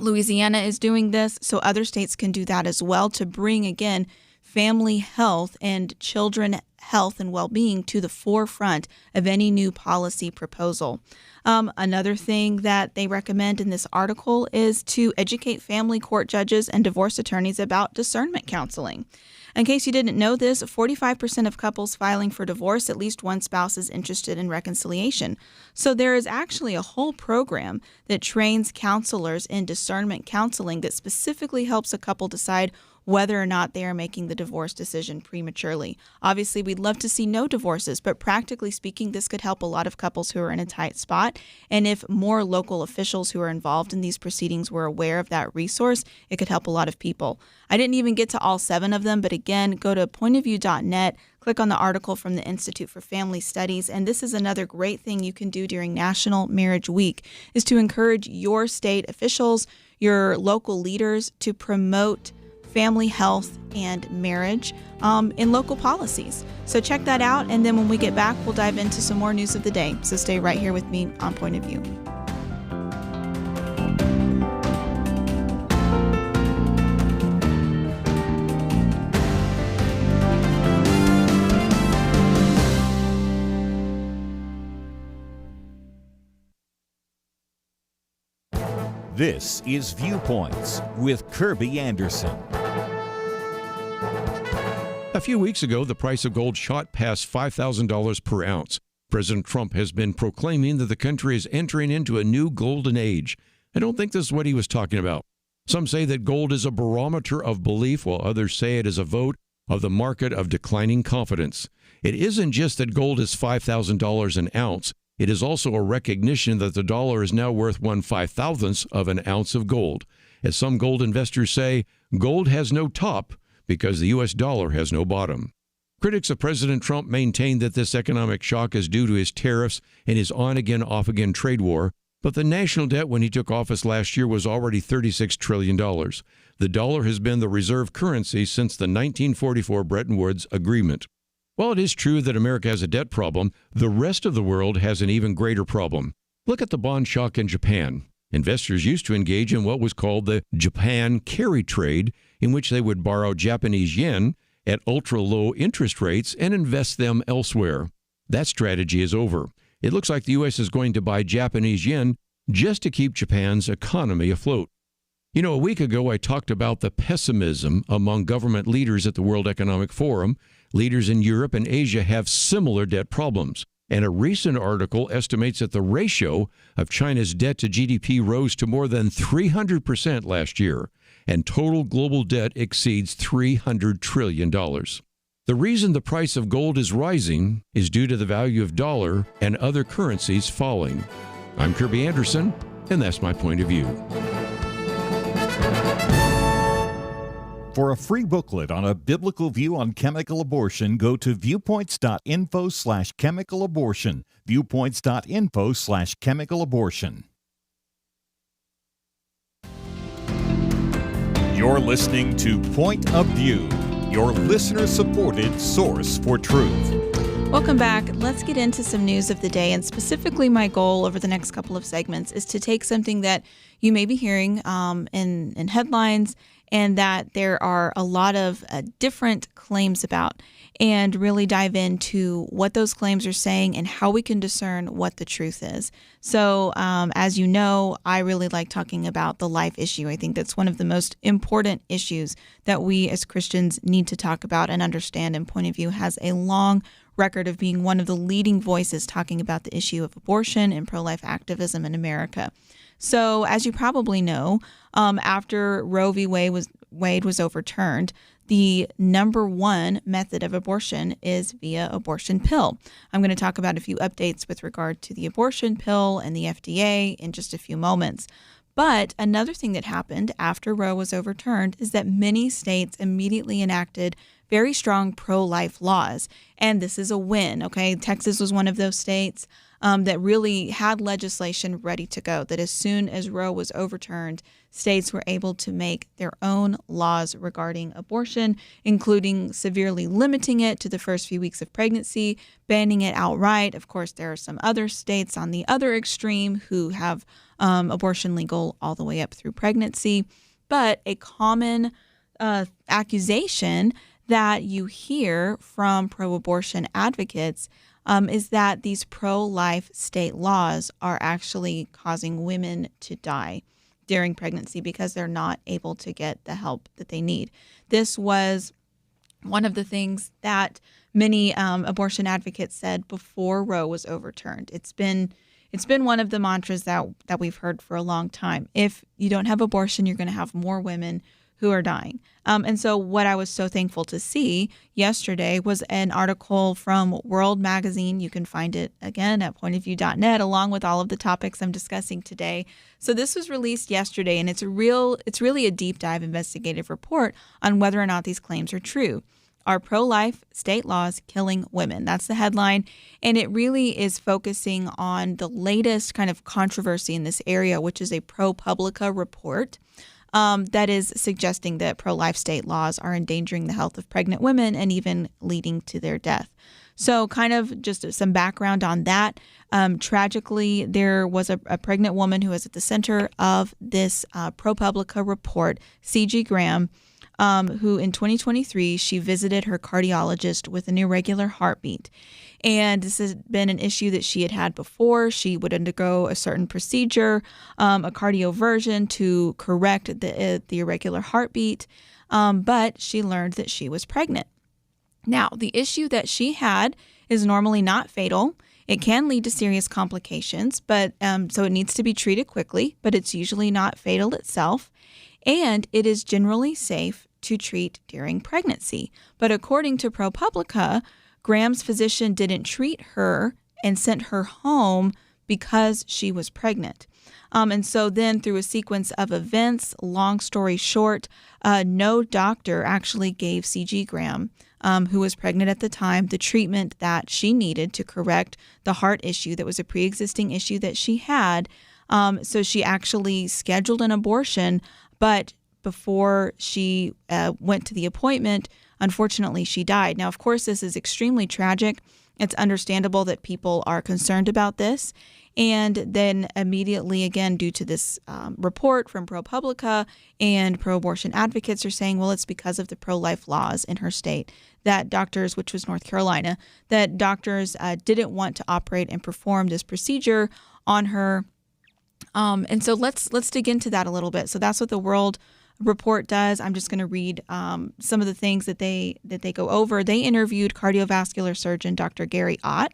Louisiana is doing this, so other states can do that as well to bring, again, family health and children health and well-being to the forefront of any new policy proposal. Another thing that they recommend in this article is to educate family court judges and divorce attorneys about discernment counseling. In case you didn't know this, 45% of couples filing for divorce, at least one spouse is interested in reconciliation. So there is actually a whole program that trains counselors in discernment counseling that specifically helps a couple decide whether or not they are making the divorce decision prematurely. Obviously, we'd love to see no divorces, but practically speaking, this could help a lot of couples who are in a tight spot. And if more local officials who are involved in these proceedings were aware of that resource, it could help a lot of people. I didn't even get to all 7 of them, but again, go to pointofview.net, click on the article from the Institute for Family Studies, and this is another great thing you can do during National Marriage Week, is to encourage your state officials, your local leaders to promote family health and marriage in local policies. So check that out, and then when we get back, we'll dive into some more news of the day. So stay right here with me on Point of View. This is Viewpoints with Kirby Anderson. A few weeks ago, the price of gold shot past $5,000 per ounce. President Trump has been proclaiming that the country is entering into a new golden age. I don't think this is what he was talking about. Some say that gold is a barometer of belief, while others say it is a vote of the market of declining confidence. It isn't just that gold is $5,000 an ounce. It is also a recognition that the dollar is now worth 1/5,000th of an ounce of gold. As some gold investors say, gold has no top because the U.S. dollar has no bottom. Critics of President Trump maintain that this economic shock is due to his tariffs and his on-again, off-again trade war, but the national debt when he took office last year was already $36 trillion. The dollar has been the reserve currency since the 1944 Bretton Woods Agreement. While it is true that America has a debt problem, the rest of the world has an even greater problem. Look at the bond shock in Japan. Investors used to engage in what was called the Japan carry trade, in which they would borrow Japanese yen at ultra-low interest rates and invest them elsewhere. That strategy is over. It looks like the U.S. is going to buy Japanese yen just to keep Japan's economy afloat. You know, a week ago I talked about the pessimism among government leaders at the World Economic Forum. Leaders in Europe and Asia have similar debt problems. And a recent article estimates that the ratio of China's debt to GDP rose to more than 300% last year, and total global debt exceeds $300 trillion. The reason the price of gold is rising is due to the value of dollar and other currencies falling. I'm Kirby Anderson, and that's my point of view. For a free booklet on a biblical view on chemical abortion, go to viewpoints.info/chemical abortion. Viewpoints.info/chemical abortion. You're listening to Point of View, your listener-supported source for truth. Welcome back. Let's get into some news of the day, and specifically my goal over the next couple of segments is to take something that you may be hearing in headlines and that there are a lot of different claims about, and really dive into what those claims are saying and how we can discern what the truth is. So as you know, I really like talking about the life issue. I think that's one of the most important issues that we as Christians need to talk about and understand, and Point of View has a long record of being one of the leading voices talking about the issue of abortion and pro-life activism in America. So as you probably know, after Roe v. Wade was overturned, the number one method of abortion is via abortion pill. I'm going to talk about a few updates with regard to the abortion pill and the FDA in just a few moments. But another thing that happened after Roe was overturned is that many states immediately enacted very strong pro-life laws. And this is a win, okay? Texas was one of those states that really had legislation ready to go, that as soon as Roe was overturned, states were able to make their own laws regarding abortion, including severely limiting it to the first few weeks of pregnancy, banning it outright. Of course, there are some other states on the other extreme who have abortion legal all the way up through pregnancy. But a common accusation that you hear from pro-abortion advocates is that these pro-life state laws are actually causing women to die during pregnancy because they're not able to get the help that they need. This was one of the things that many abortion advocates said before Roe was overturned. It's been one of the mantras that we've heard for a long time. If you don't have abortion, you're going to have more women who are dying. And so what I was so thankful to see yesterday was an article from World Magazine. You can find it again at pointofview.net, along with all of the topics I'm discussing today. So this was released yesterday, and it's really a deep dive investigative report on whether or not these claims are true. Are pro-life state laws killing women? That's the headline. And it really is focusing on the latest kind of controversy in this area, which is a ProPublica report that is suggesting that pro-life state laws are endangering the health of pregnant women and even leading to their death. So kind of just some background on that. Tragically, there was a pregnant woman who was at the center of this ProPublica report, C.G. Graham, who in 2023, she visited her cardiologist with an irregular heartbeat. And this has been an issue that she had had before. She would undergo a certain procedure, a cardioversion to correct the irregular heartbeat, but she learned that she was pregnant. Now, the issue that she had is normally not fatal. It can lead to serious complications, but so it needs to be treated quickly, but it's usually not fatal itself. And it is generally safe to treat during pregnancy. But according to ProPublica, Graham's physician didn't treat her and sent her home because she was pregnant. And so then through a sequence of events, long story short, no doctor actually gave C.G. Graham, who was pregnant at the time, the treatment that she needed to correct the heart issue that was a pre-existing issue that she had. So she actually scheduled an abortion, but before she went to the appointment, unfortunately, she died. Now, of course, this is extremely tragic. It's understandable that people are concerned about this. And then immediately, again, due to this report from ProPublica and pro-abortion advocates are saying, well, it's because of the pro-life laws in her state that doctors, which was North Carolina, that doctors didn't want to operate and perform this procedure on her. And so let's dig into that a little bit. So that's what the World Report does. I'm just going to read some of the things that they go over. They interviewed cardiovascular surgeon Dr. Gary Ott.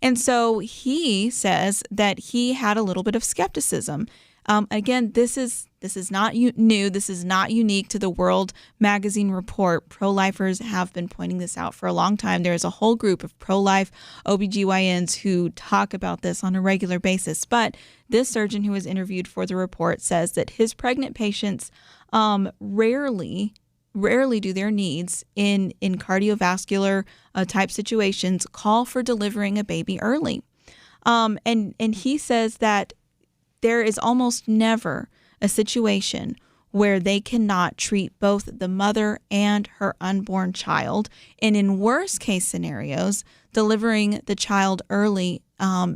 And so he says that he had a little bit of skepticism. Again, this is not new. This is not unique to the World Magazine report. Pro-lifers have been pointing this out for a long time. There is a whole group of pro-life OBGYNs who talk about this on a regular basis. But this surgeon who was interviewed for the report says that his pregnant patients rarely do their needs in cardiovascular type situations call for delivering a baby early. And he says that there is almost never a situation where they cannot treat both the mother and her unborn child. And in worst case scenarios, delivering the child early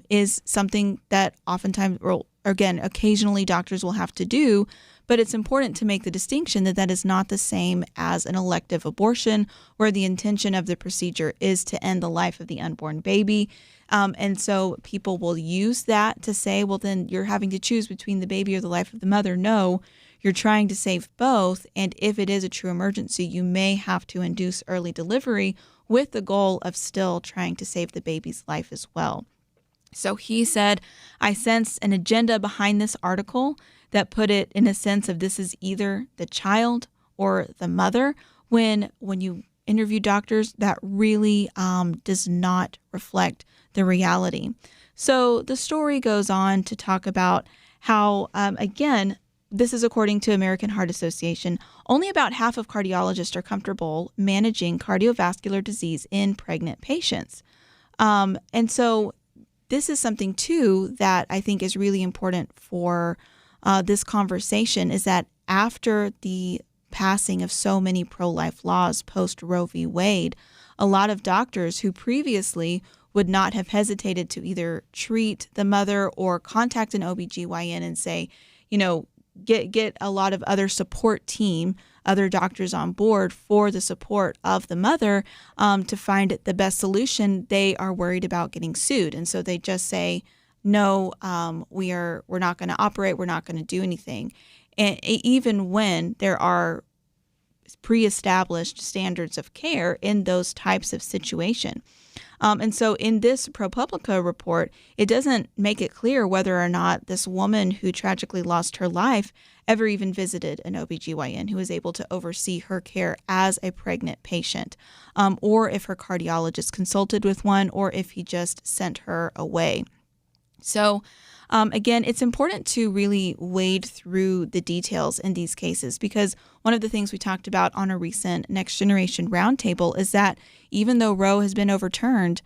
is something that oftentimes, or again, occasionally doctors will have to do. But it's important to make the distinction that that is not the same as an elective abortion, where the intention of the procedure is to end the life of the unborn baby. And so people will use that to say, well, then you're having to choose between the baby or the life of the mother. No, you're trying to save both. And if it is a true emergency, you may have to induce early delivery with the goal of still trying to save the baby's life as well. So he said, I sense an agenda behind this article that put it in a sense of this is either the child or the mother. When you interview doctors, that really does not reflect the reality. So the story goes on to talk about how, again, this is according to American Heart Association, only about half of cardiologists are comfortable managing cardiovascular disease in pregnant patients. And so this is something, too, that I think is really important for this conversation, is that after the passing of so many pro-life laws post Roe v. Wade, a lot of doctors who previously would not have hesitated to either treat the mother or contact an OBGYN and say, get a lot of other support team, other doctors on board for the support of the mother to find the best solution. They are worried about getting sued. And so they just say, no, we're not going to operate. We're not going to do anything. And even when there are pre-established standards of care in those types of situation. And so in this ProPublica report, it doesn't make it clear whether or not this woman who tragically lost her life ever even visited an OBGYN who was able to oversee her care as a pregnant patient, or if her cardiologist consulted with one, or if he just sent her away. So again, it's important to really wade through the details in these cases, because one of the things we talked about on a recent Next Generation Roundtable is that even though Roe has been overturned,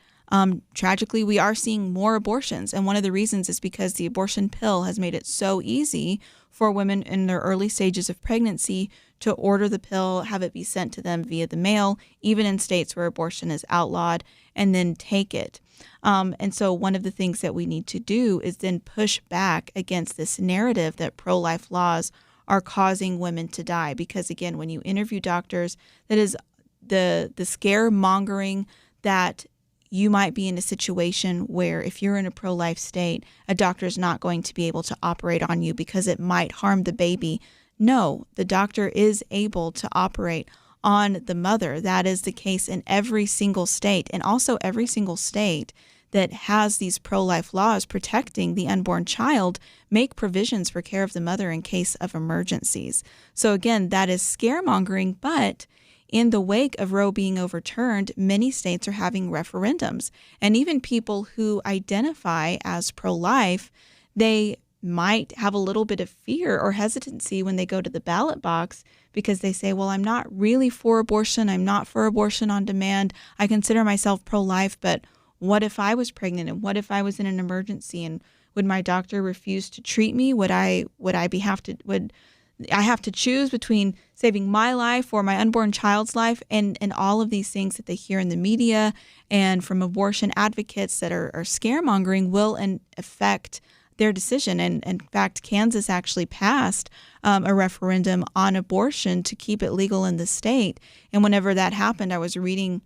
tragically, we are seeing more abortions. And one of the reasons is because the abortion pill has made it so easy for women in their early stages of pregnancy to order the pill, have it be sent to them via the mail, even in states where abortion is outlawed, and then take it. And so one of the things that we need to do is then push back against this narrative that pro-life laws are causing women to die. Because again, when you interview doctors, that is the scaremongering that you might be in a situation where if you're in a pro-life state, a doctor is not going to be able to operate on you because it might harm the baby. No, the doctor is able to operate on the mother. That is the case in every single state, and also every single state that has these pro-life laws protecting the unborn child make provisions for care of the mother in case of emergencies. So again, that is scaremongering, but in the wake of Roe being overturned, many states are having referendums. And even people who identify as pro-life, they might have a little bit of fear or hesitancy when they go to the ballot box because they say, well, I'm not really for abortion. I'm not for abortion on demand. I consider myself pro-life, but what if I was pregnant, and what if I was in an emergency, and would my doctor refuse to treat me? Would I have to choose between saving my life or my unborn child's life, and all of these things that they hear in the media and from abortion advocates that are scaremongering will affect their decision. And in fact, Kansas actually passed a referendum on abortion to keep it legal in the state. And whenever that happened, I was reading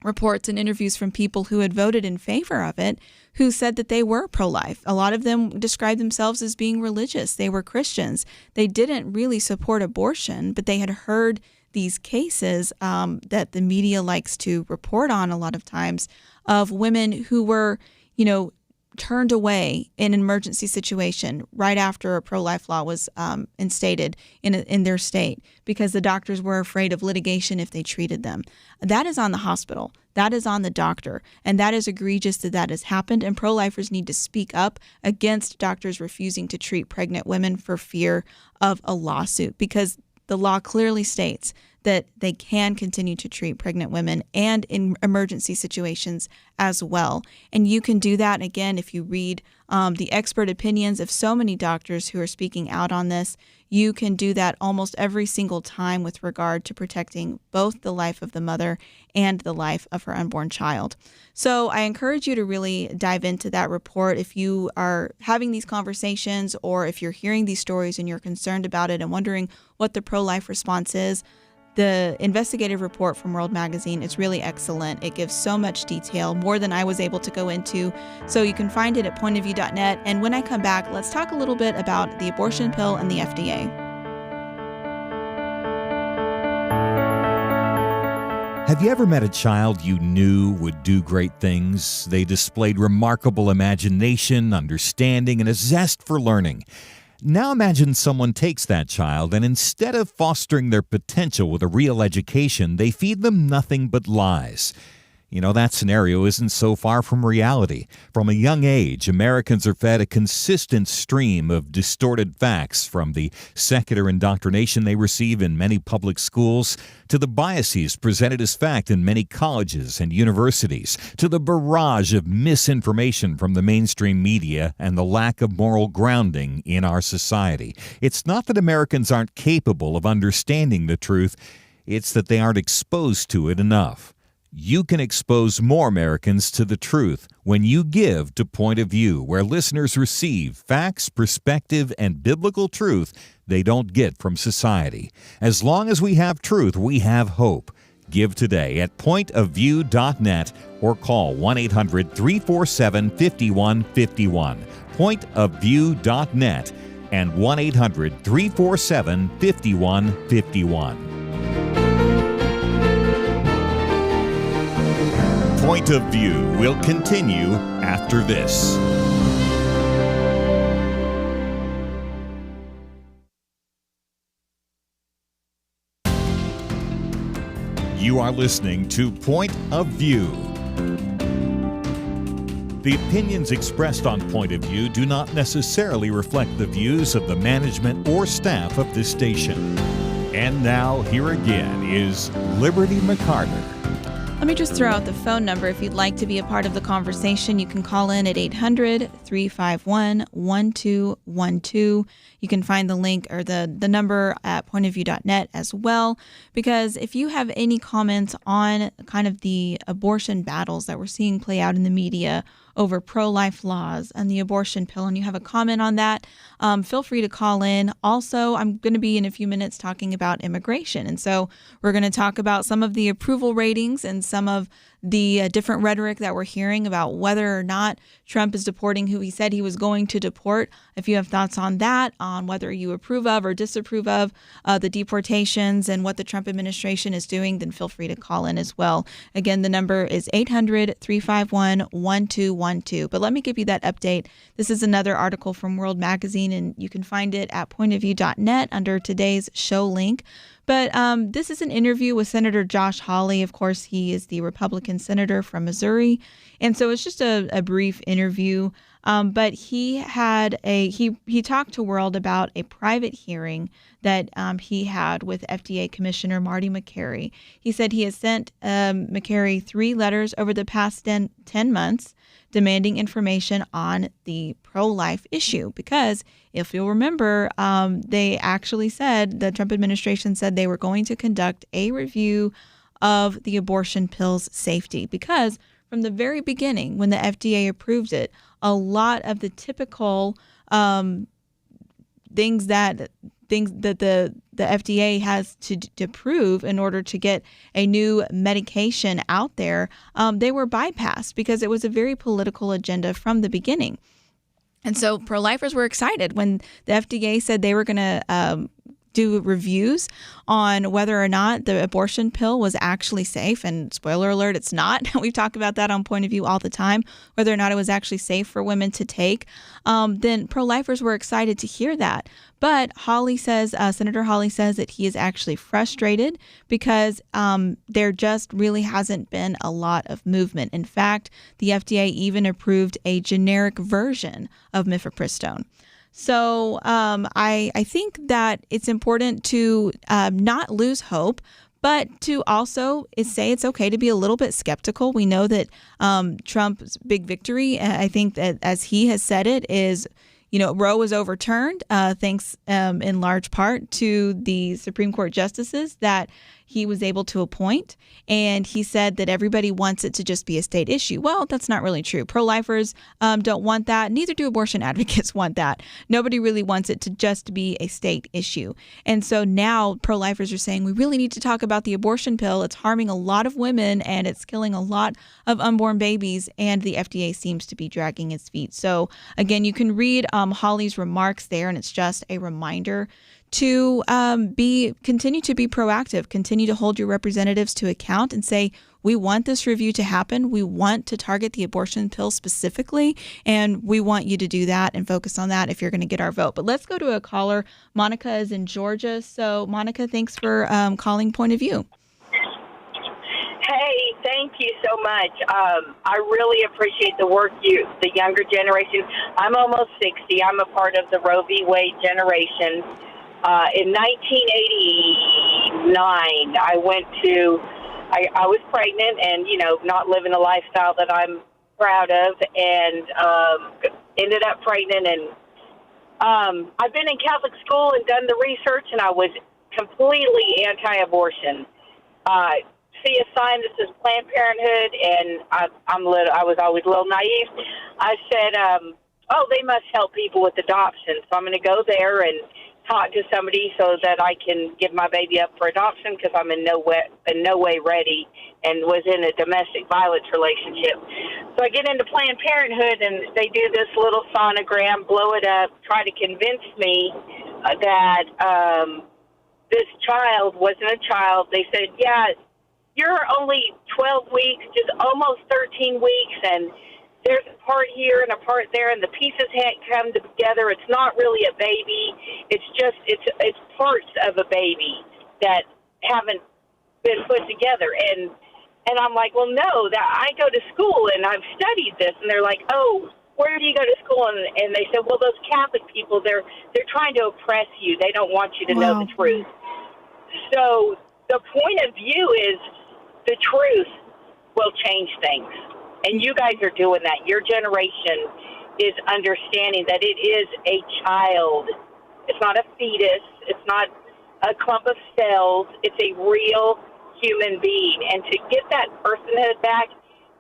reports and interviews from people who had voted in favor of it, who said that they were pro-life. A lot of them described themselves as being religious. They were Christians. They didn't really support abortion, but they had heard these cases that the media likes to report on a lot of times of women who were, turned away in an emergency situation right after a pro-life law was instated in their state because the doctors were afraid of litigation if they treated them. That is on the hospital. That is on the doctor. And that is egregious that has happened. And pro-lifers need to speak up against doctors refusing to treat pregnant women for fear of a lawsuit, because the law clearly states that they can continue to treat pregnant women and in emergency situations as well. And you can do that, again, if you read the expert opinions of so many doctors who are speaking out on this. You can do that almost every single time with regard to protecting both the life of the mother and the life of her unborn child. So I encourage you to really dive into that report if you are having these conversations, or if you're hearing these stories and you're concerned about it and wondering what the pro-life response is. The investigative report from World Magazine is really excellent. It gives so much detail, more than I was able to go into. So you can find it at pointofview.net. And when I come back, let's talk a little bit about the abortion pill and the FDA. Have you ever met a child you knew would do great things? They displayed remarkable imagination, understanding, and a zest for learning. Now imagine someone takes that child and instead of fostering their potential with a real education, they feed them nothing but lies. That scenario isn't so far from reality. From a young age, Americans are fed a consistent stream of distorted facts, from the secular indoctrination they receive in many public schools, to the biases presented as fact in many colleges and universities, to the barrage of misinformation from the mainstream media and the lack of moral grounding in our society. It's not that Americans aren't capable of understanding the truth, it's that they aren't exposed to it enough. You can expose more Americans to the truth when you give to Point of View, where listeners receive facts, perspective, and biblical truth they don't get from society. As long as we have truth, we have hope. Give today at pointofview.net or call 1-800-347-5151. Pointofview.net and 1-800-347-5151. Point of View will continue after this. You are listening to Point of View. The opinions expressed on Point of View do not necessarily reflect the views of the management or staff of this station. And now, here again is Liberty McArtor. Let me just throw out the phone number. If you'd like to be a part of the conversation, you can call in at 800-351-1212. You can find the link or the number at pointofview.net as well, because if you have any comments on kind of the abortion battles that we're seeing play out in the media over pro-life laws and the abortion pill, and you have a comment on that, feel free to call in. Also, I'm going to be in a few minutes talking about immigration. And so we're going to talk about some of the approval ratings and some of the different rhetoric that we're hearing about whether or not Trump is deporting who he said he was going to deport. If you have thoughts on that, on whether you approve of or disapprove of the deportations and what the Trump administration is doing, then feel free to call in as well. Again, the number is 800-351-1212. But let me give you that update. This is another article from World Magazine, and you can find it at pointofview.net under today's show link. But this is an interview with Senator Josh Hawley. Of course, he is the Republican senator from Missouri. And so it's just a brief interview. But he had he talked to World about a private hearing that he had with FDA Commissioner Marty McCary. He said he has sent McCary 3 letters over the past 10 months demanding information on the pro-life issue, because if you'll remember, they actually said, the Trump administration said they were going to conduct a review of the abortion pill's safety, because from the very beginning, when the FDA approved it, a lot of the typical things that the FDA has to prove in order to get a new medication out there, they were bypassed because it was a very political agenda from the beginning. And so pro-lifers were excited when the FDA said they were going to do reviews on whether or not the abortion pill was actually safe. And spoiler alert, it's not. We talk about that on Point of View all the time, whether or not it was actually safe for women to take. Then pro-lifers were excited to hear that. But Senator Hawley says that he is actually frustrated because there just really hasn't been a lot of movement. In fact, the FDA even approved a generic version of mifepristone. So I think that it's important to not lose hope, but to also say it's okay to be a little bit skeptical. We know that Trump's big victory, I think that as he has said it, is, Roe was overturned thanks in large part to the Supreme Court justices that he was able to appoint. And he said that everybody wants it to just be a state issue. Well, that's not really true. Pro-lifers don't want that. Neither do abortion advocates want that. Nobody really wants it to just be a state issue. And so now pro-lifers are saying we really need to talk about the abortion pill. It's harming a lot of women and it's killing a lot of unborn babies. And the FDA seems to be dragging its feet. So again, you can read Hawley's remarks there, and it's just a reminder to continue to be proactive, continue to hold your representatives to account and say, we want this review to happen. We want to target the abortion pill specifically, and we want you to do that and focus on that if you're going to get our vote. But let's go to a caller. Monica is in Georgia. So, Monica, thanks for calling Point of View. Hey, thank you so much. I really appreciate the work the younger generation. I'm almost 60. I'm a part of the Roe v. Wade generation. In 1989, I was pregnant and, not living a lifestyle that I'm proud of, and ended up pregnant. And I've been in Catholic school and done the research, and I was completely anti-abortion. See a sign that says Planned Parenthood, and I was always a little naive. I said, they must help people with adoption, so I'm going to go there and talk to somebody so that I can give my baby up for adoption, because I'm in no way ready and was in a domestic violence relationship. So I get into Planned Parenthood, and they do this little sonogram, blow it up, try to convince me that this child wasn't a child. They said, yeah, you're only 12 weeks, just almost 13 weeks, and there's a part here and a part there, and the pieces can't come together. It's not really a baby. It's parts of a baby that haven't been put together. And I'm like, well, no, that I go to school and I've studied this. And they're like, oh, where do you go to school? And they said, well, those Catholic people, they're trying to oppress you. They don't want you to know the truth. So the point of view is the truth will change things. And you guys are doing that. Your generation is understanding that it is a child. It's not a fetus. It's not a clump of cells. It's a real human being. And to get that personhood back,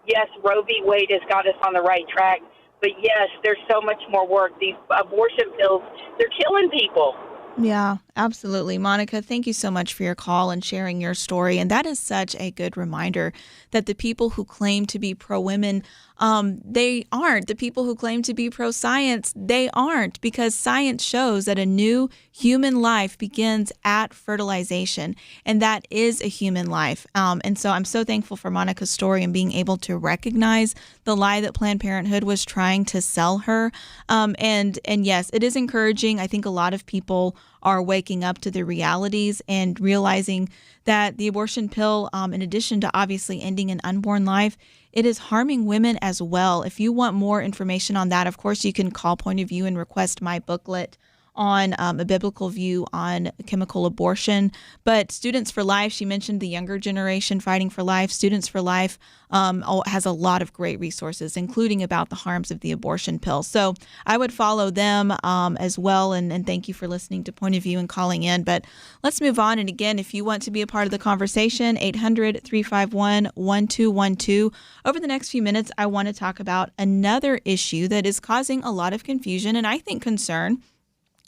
yes, Roe v. Wade has got us on the right track. But yes, there's so much more work. These abortion pills, they're killing people. Yeah, Absolutely. Monica, thank you so much for your call and sharing your story. And that is such a good reminder that the people who claim to be pro-women, they aren't. The people who claim to be pro-science, they aren't, because science shows that a new human life begins at fertilization, and that is a human life. And so I'm so thankful for Monica's story and being able to recognize the lie that Planned Parenthood was trying to sell her. And yes, it is encouraging. I think a lot of people are waking up to the realities and realizing that the abortion pill, in addition to obviously ending an unborn life, it is harming women as well. If you want more information on that, of course, you can call Point of View and request my booklet on a biblical view on chemical abortion. But Students for Life, she mentioned the younger generation fighting for life. Students for Life has a lot of great resources, including about the harms of the abortion pill. So I would follow them as well. And thank you for listening to Point of View and calling in. But let's move on. And again, if you want to be a part of the conversation, 800-351-1212. Over the next few minutes, I want to talk about another issue that is causing a lot of confusion and I think concern.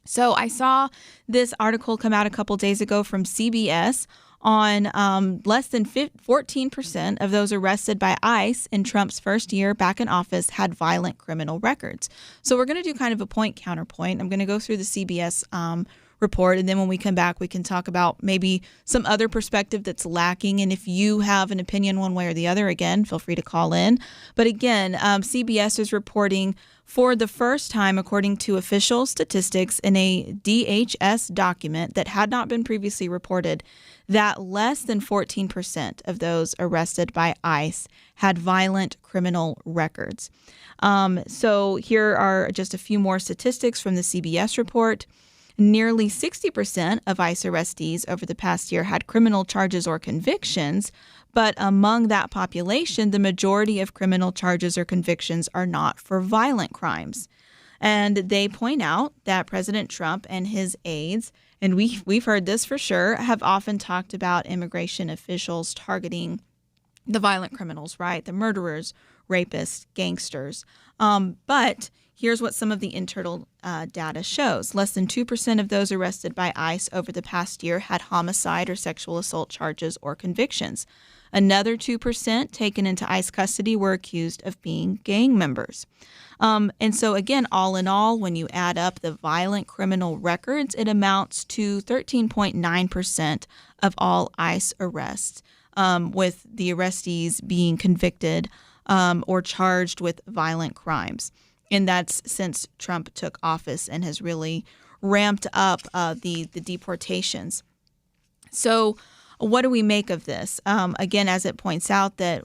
So I saw this article come out a couple days ago from CBS on less than 14% of those arrested by ICE in Trump's first year back in office had violent criminal records. So we're going to do kind of a point-counterpoint. I'm going to go through the CBS report, and then when we come back, we can talk about maybe some other perspective that's lacking. And if you have an opinion one way or the other, again, feel free to call in. But again, CBS is reporting for the first time, according to official statistics in a DHS document that had not been previously reported, that less than 14% of those arrested by ICE had violent criminal records. So here are just a few more statistics from the CBS report. Nearly 60% of ICE arrestees over the past year had criminal charges or convictions, but among that population, the majority of criminal charges or convictions are not for violent crimes. And they point out that President Trump and his aides, and we've heard this for sure, have often talked about immigration officials targeting the violent criminals, right? The murderers, rapists, gangsters. But here's what some of the internal data shows. Less than 2% of those arrested by ICE over the past year had homicide or sexual assault charges or convictions. Another 2% taken into ICE custody were accused of being gang members. And so again, all in all, when you add up the violent criminal records, it amounts to 13.9% of all ICE arrests, with the arrestees being convicted or charged with violent crimes. And that's since Trump took office and has really ramped up the deportations. So what do we make of this? Again, as it points out that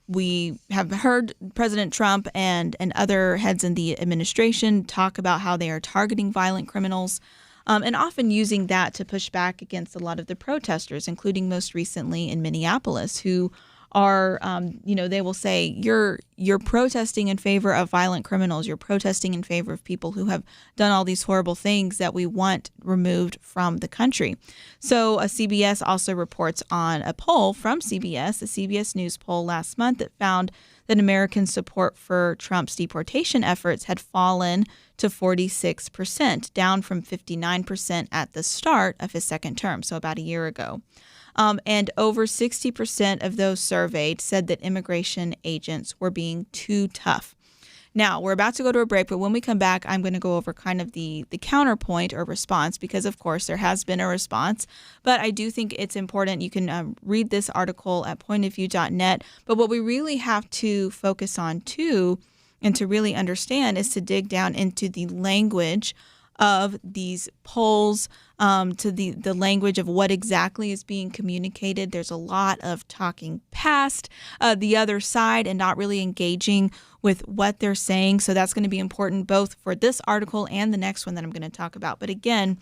we have heard President Trump and other heads in the administration talk about how they are targeting violent criminals and often using that to push back against a lot of the protesters, including most recently in Minneapolis, who are, they will say, you're protesting in favor of violent criminals. You're protesting in favor of people who have done all these horrible things that we want removed from the country. So CBS also reports on a poll from CBS, a CBS News poll last month that found that American support for Trump's deportation efforts had fallen to 46%, down from 59% at the start of his second term, so about a year ago. And over 60% of those surveyed said that immigration agents were being too tough. Now, we're about to go to a break, but when we come back, I'm going to go over kind of the counterpoint or response because, of course, there has been a response. But I do think it's important. You can read this article at pointofview.net. But what we really have to focus on, too, and to really understand is to dig down into the language of these polls, to the language of what exactly is being communicated. There's a lot of talking past the other side and not really engaging with what they're saying. So that's going to be important both for this article and the next one that I'm going to talk about. But again,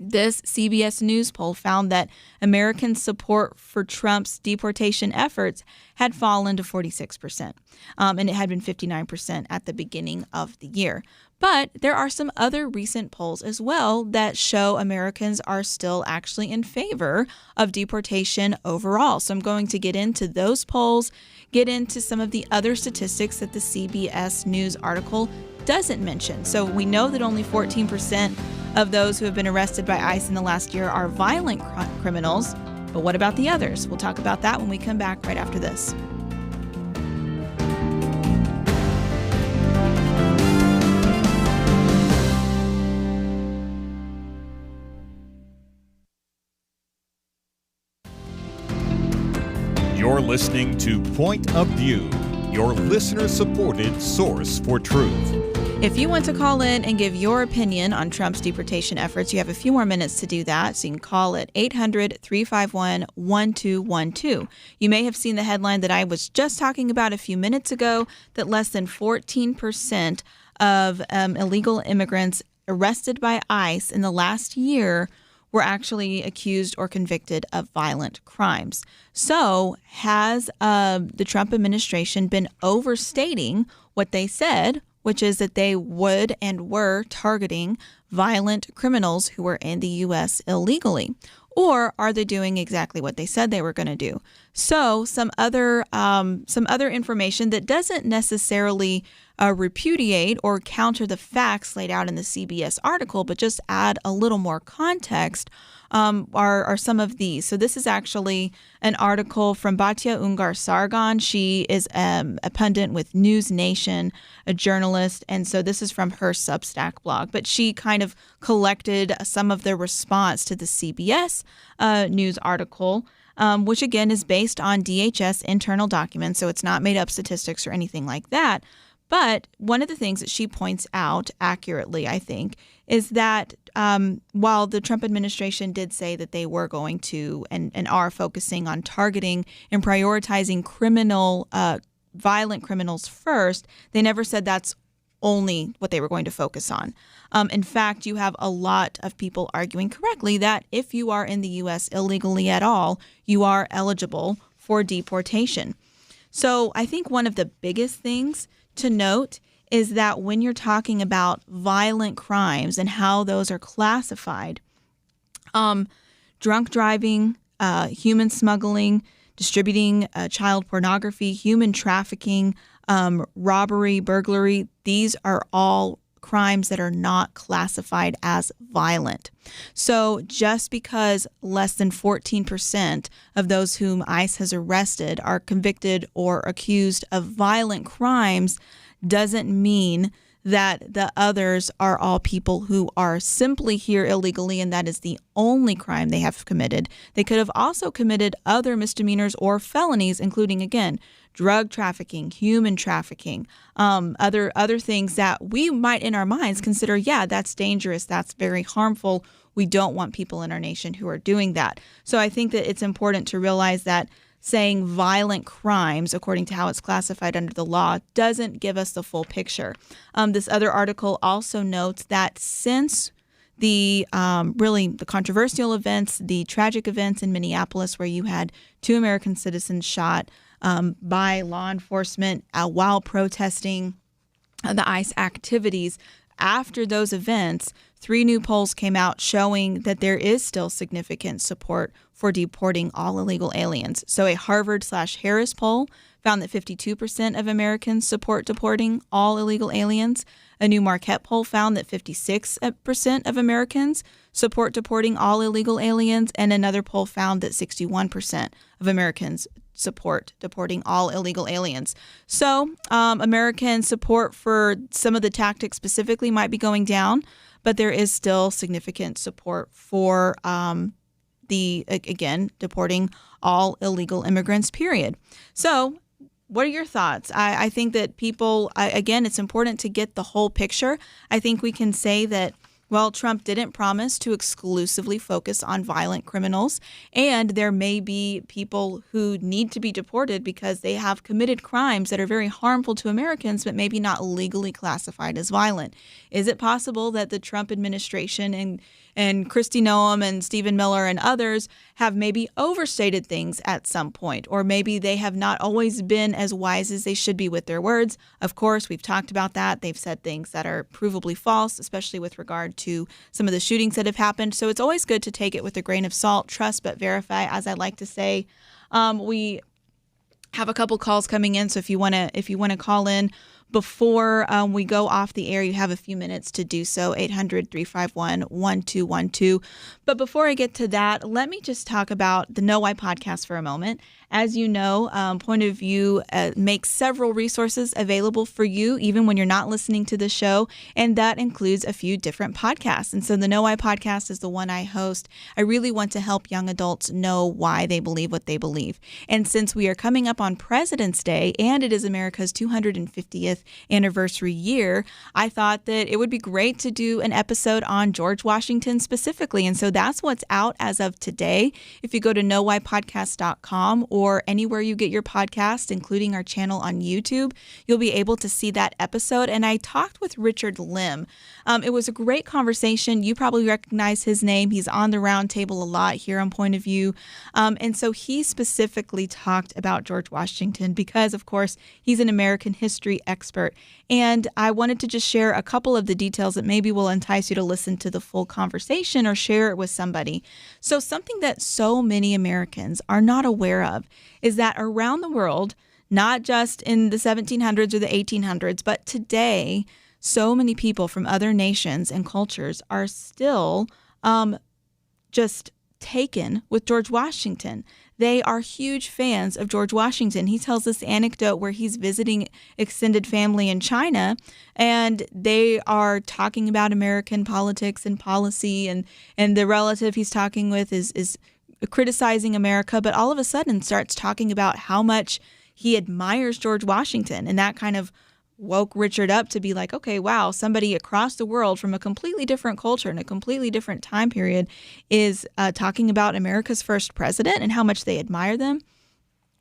this CBS News poll found that American support for Trump's deportation efforts had fallen to 46%, and it had been 59% at the beginning of the year. But there are some other recent polls as well that show Americans are still actually in favor of deportation overall. So I'm going to get into those polls, get into some of the other statistics that the CBS News article doesn't mention. So we know that only 14% of those who have been arrested by ICE in the last year are violent criminals. But what about the others? We'll talk about that when we come back right after this. You're listening to Point of View, your listener-supported source for truth. If you want to call in and give your opinion on Trump's deportation efforts, you have a few more minutes to do that. So you can call at 800-351-1212. You may have seen the headline that I was just talking about a few minutes ago, that less than 14% of illegal immigrants arrested by ICE in the last year were actually accused or convicted of violent crimes. So has the Trump administration been overstating what they said, which is that they would and were targeting violent criminals who were in the U.S. illegally? Or are they doing exactly what they said they were going to do? So some other information that doesn't necessarily repudiate or counter the facts laid out in the CBS article, but just add a little more context, are some of these. So this is actually an article from Batya Ungar-Sargon. She is a pundit with News Nation, a journalist, and so this is from her Substack blog. But she kind of collected some of the response to the CBS news article, which again is based on DHS internal documents, so it's not made up statistics or anything like that. But one of the things that she points out accurately, I think, is that while the Trump administration did say that they were going to and are focusing on targeting and prioritizing violent criminals first, they never said that's only what they were going to focus on. In fact, you have a lot of people arguing correctly that if you are in the U.S. illegally at all, you are eligible for deportation. So I think one of the biggest things to note is that when you're talking about violent crimes and how those are classified, drunk driving, human smuggling, distributing child pornography, human trafficking, robbery, burglary, these are all crimes that are not classified as violent. So just because less than 14% of those whom ICE has arrested are convicted or accused of violent crimes doesn't mean that the others are all people who are simply here illegally and that is the only crime they have committed. They could have also committed other misdemeanors or felonies, including, again, drug trafficking, human trafficking, other things that we might in our minds consider, yeah, that's dangerous, that's very harmful. We don't want people in our nation who are doing that. So I think that it's important to realize that saying violent crimes, according to how it's classified under the law, doesn't give us the full picture. This other article also notes that since the controversial events, the tragic events in Minneapolis where you had 2 American citizens shot by law enforcement while protesting the ICE activities, after those events, 3 new polls came out showing that there is still significant support for deporting all illegal aliens. So a Harvard/Harris poll found that 52% of Americans support deporting all illegal aliens. A new Marquette poll found that 56% of Americans support deporting all illegal aliens. And another poll found that 61% of Americans support deporting all illegal aliens. So American support for some of the tactics specifically might be going down, but there is still significant support for deporting all illegal immigrants, period. So what are your thoughts? I think that people, again, it's important to get the whole picture. I think we can say that, well, Trump didn't promise to exclusively focus on violent criminals, and there may be people who need to be deported because they have committed crimes that are very harmful to Americans, but maybe not legally classified as violent. Is it possible that the Trump administration and Kristi Noem and Stephen Miller and others have maybe overstated things at some point, or maybe they have not always been as wise as they should be with their words? Of course, we've talked about that. They've said things that are provably false, especially with regard to some of the shootings that have happened. So it's always good to take it with a grain of salt, trust but verify, as I like to say. We have a couple calls coming in, so if you want to call in, before we go off the air. You have a few minutes to do so, 800-351-1212. But before I get to that, let me just talk about the Know Why podcast for a moment. As you know, Point of View makes several resources available for you, even when you're not listening to the show, and that includes a few different podcasts. And so the Know Why podcast is the one I host. I really want to help young adults know why they believe what they believe. And since we are coming up on President's Day, and it is America's 250th anniversary year, I thought that it would be great to do an episode on George Washington specifically. And so that's what's out as of today. If you go to knowwhypodcast.com or anywhere you get your podcast, including our channel on YouTube, you'll be able to see that episode. And I talked with Richard Lim. It was a great conversation. You probably recognize his name. He's on the round table a lot here on Point of View. And so he specifically talked about George Washington because, of course, he's an American history expert. And I wanted to just share a couple of the details that maybe will entice you to listen to the full conversation or share it with somebody. So something that so many Americans are not aware of is that around the world, not just in the 1700s or the 1800s, but today, so many people from other nations and cultures are still just taken with George Washington. They are huge fans of George Washington. He tells this anecdote where he's visiting extended family in China, and they are talking about American politics and policy, and the relative he's talking with is criticizing America, but all of a sudden starts talking about how much he admires George Washington, and that kind of woke Richard up to be like, okay, wow, somebody across the world from a completely different culture and a completely different time period is talking about America's first president and how much they admire them.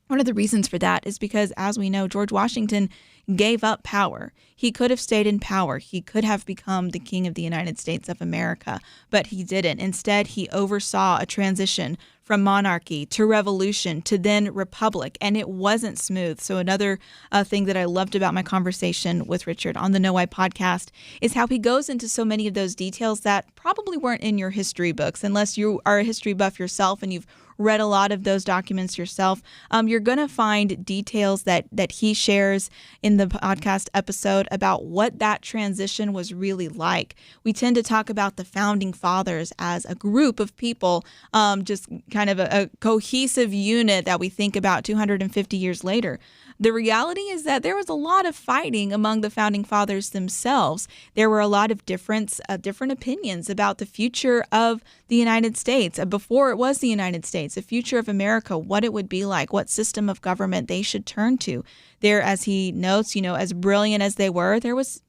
One of the reasons for that is because, as we know, George Washington gave up power. He could have stayed in power. He could have become the king of the United States of America, but he didn't. Instead, he oversaw a transition from monarchy to revolution to then republic, and it wasn't smooth. So another thing that I loved about my conversation with Richard on the Know Why podcast is how he goes into so many of those details that probably weren't in your history books, unless you are a history buff yourself and you've read a lot of those documents yourself. You're going to find details that he shares in the podcast episode about what that transition was really like. We tend to talk about the founding fathers as a group of people, just kind of a cohesive unit that we think about 250 years later. The reality is that there was a lot of fighting among the founding fathers themselves. There were a lot of different opinions about the future of the United States before it was the United States, the future of America, what it would be like, what system of government they should turn to. There, as he notes, as brilliant as they were, there was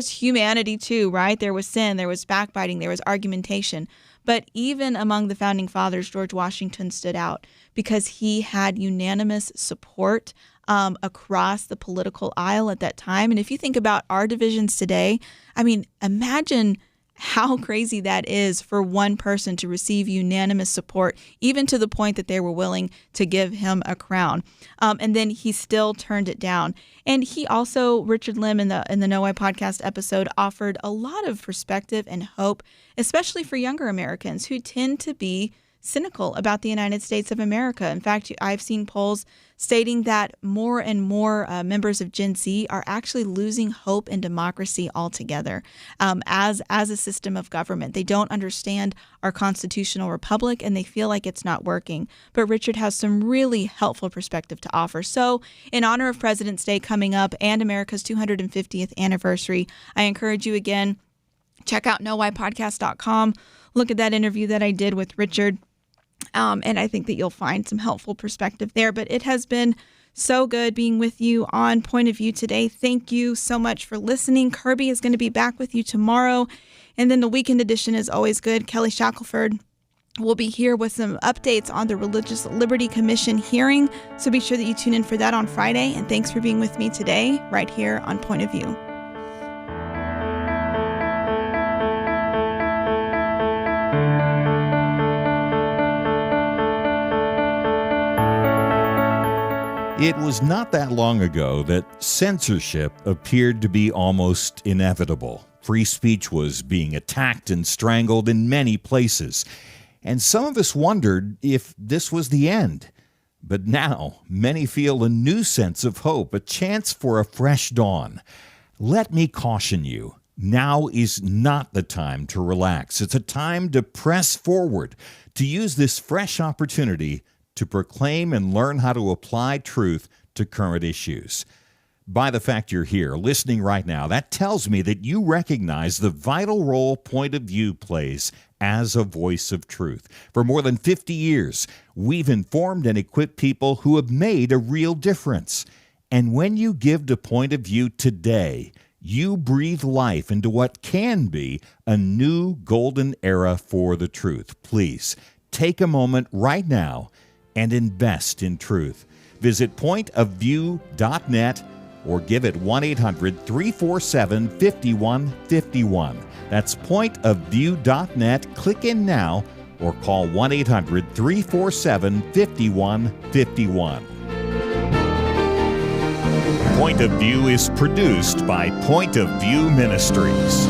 humanity too, right? There was sin, there was backbiting, there was argumentation. But even among the founding fathers, George Washington stood out because he had unanimous support across the political aisle at that time. And if you think about our divisions today, I mean, imagine how crazy that is for one person to receive unanimous support, even to the point that they were willing to give him a crown. And then he still turned it down. And he also, Richard Lim, in the Know Why podcast episode, offered a lot of perspective and hope, especially for younger Americans who tend to be cynical about the United States of America. In fact, I've seen polls stating that more and more members of Gen Z are actually losing hope in democracy altogether as a system of government. They don't understand our constitutional republic, and they feel like it's not working. But Richard has some really helpful perspective to offer. So in honor of President's Day coming up and America's 250th anniversary, I encourage you again, check out knowwhypodcast.com. Look at that interview that I did with Richard. And I think that you'll find some helpful perspective there. But it has been so good being with you on Point of View today. Thank you so much for listening. Kirby is going to be back with you tomorrow. And then the weekend edition is always good. Kelly Shackelford will be here with some updates on the Religious Liberty Commission hearing. So be sure that you tune in for that on Friday. And thanks for being with me today right here on Point of View. It was not that long ago that censorship appeared to be almost inevitable. Free speech was being attacked and strangled in many places. And some of us wondered if this was the end. But now, many feel a new sense of hope, a chance for a fresh dawn. Let me caution you, now is not the time to relax. It's a time to press forward, to use this fresh opportunity to proclaim and learn how to apply truth to current issues. By the fact you're here, listening right now, that tells me that you recognize the vital role Point of View plays as a voice of truth. For more than 50 years, we've informed and equipped people who have made a real difference. And when you give to Point of View today, you breathe life into what can be a new golden era for the truth. Please, take a moment right now and invest in truth. Visit pointofview.net or give it 1-800-347-5151. That's pointofview.net. Click in now or call 1-800-347-5151. Point of View is produced by Point of View Ministries.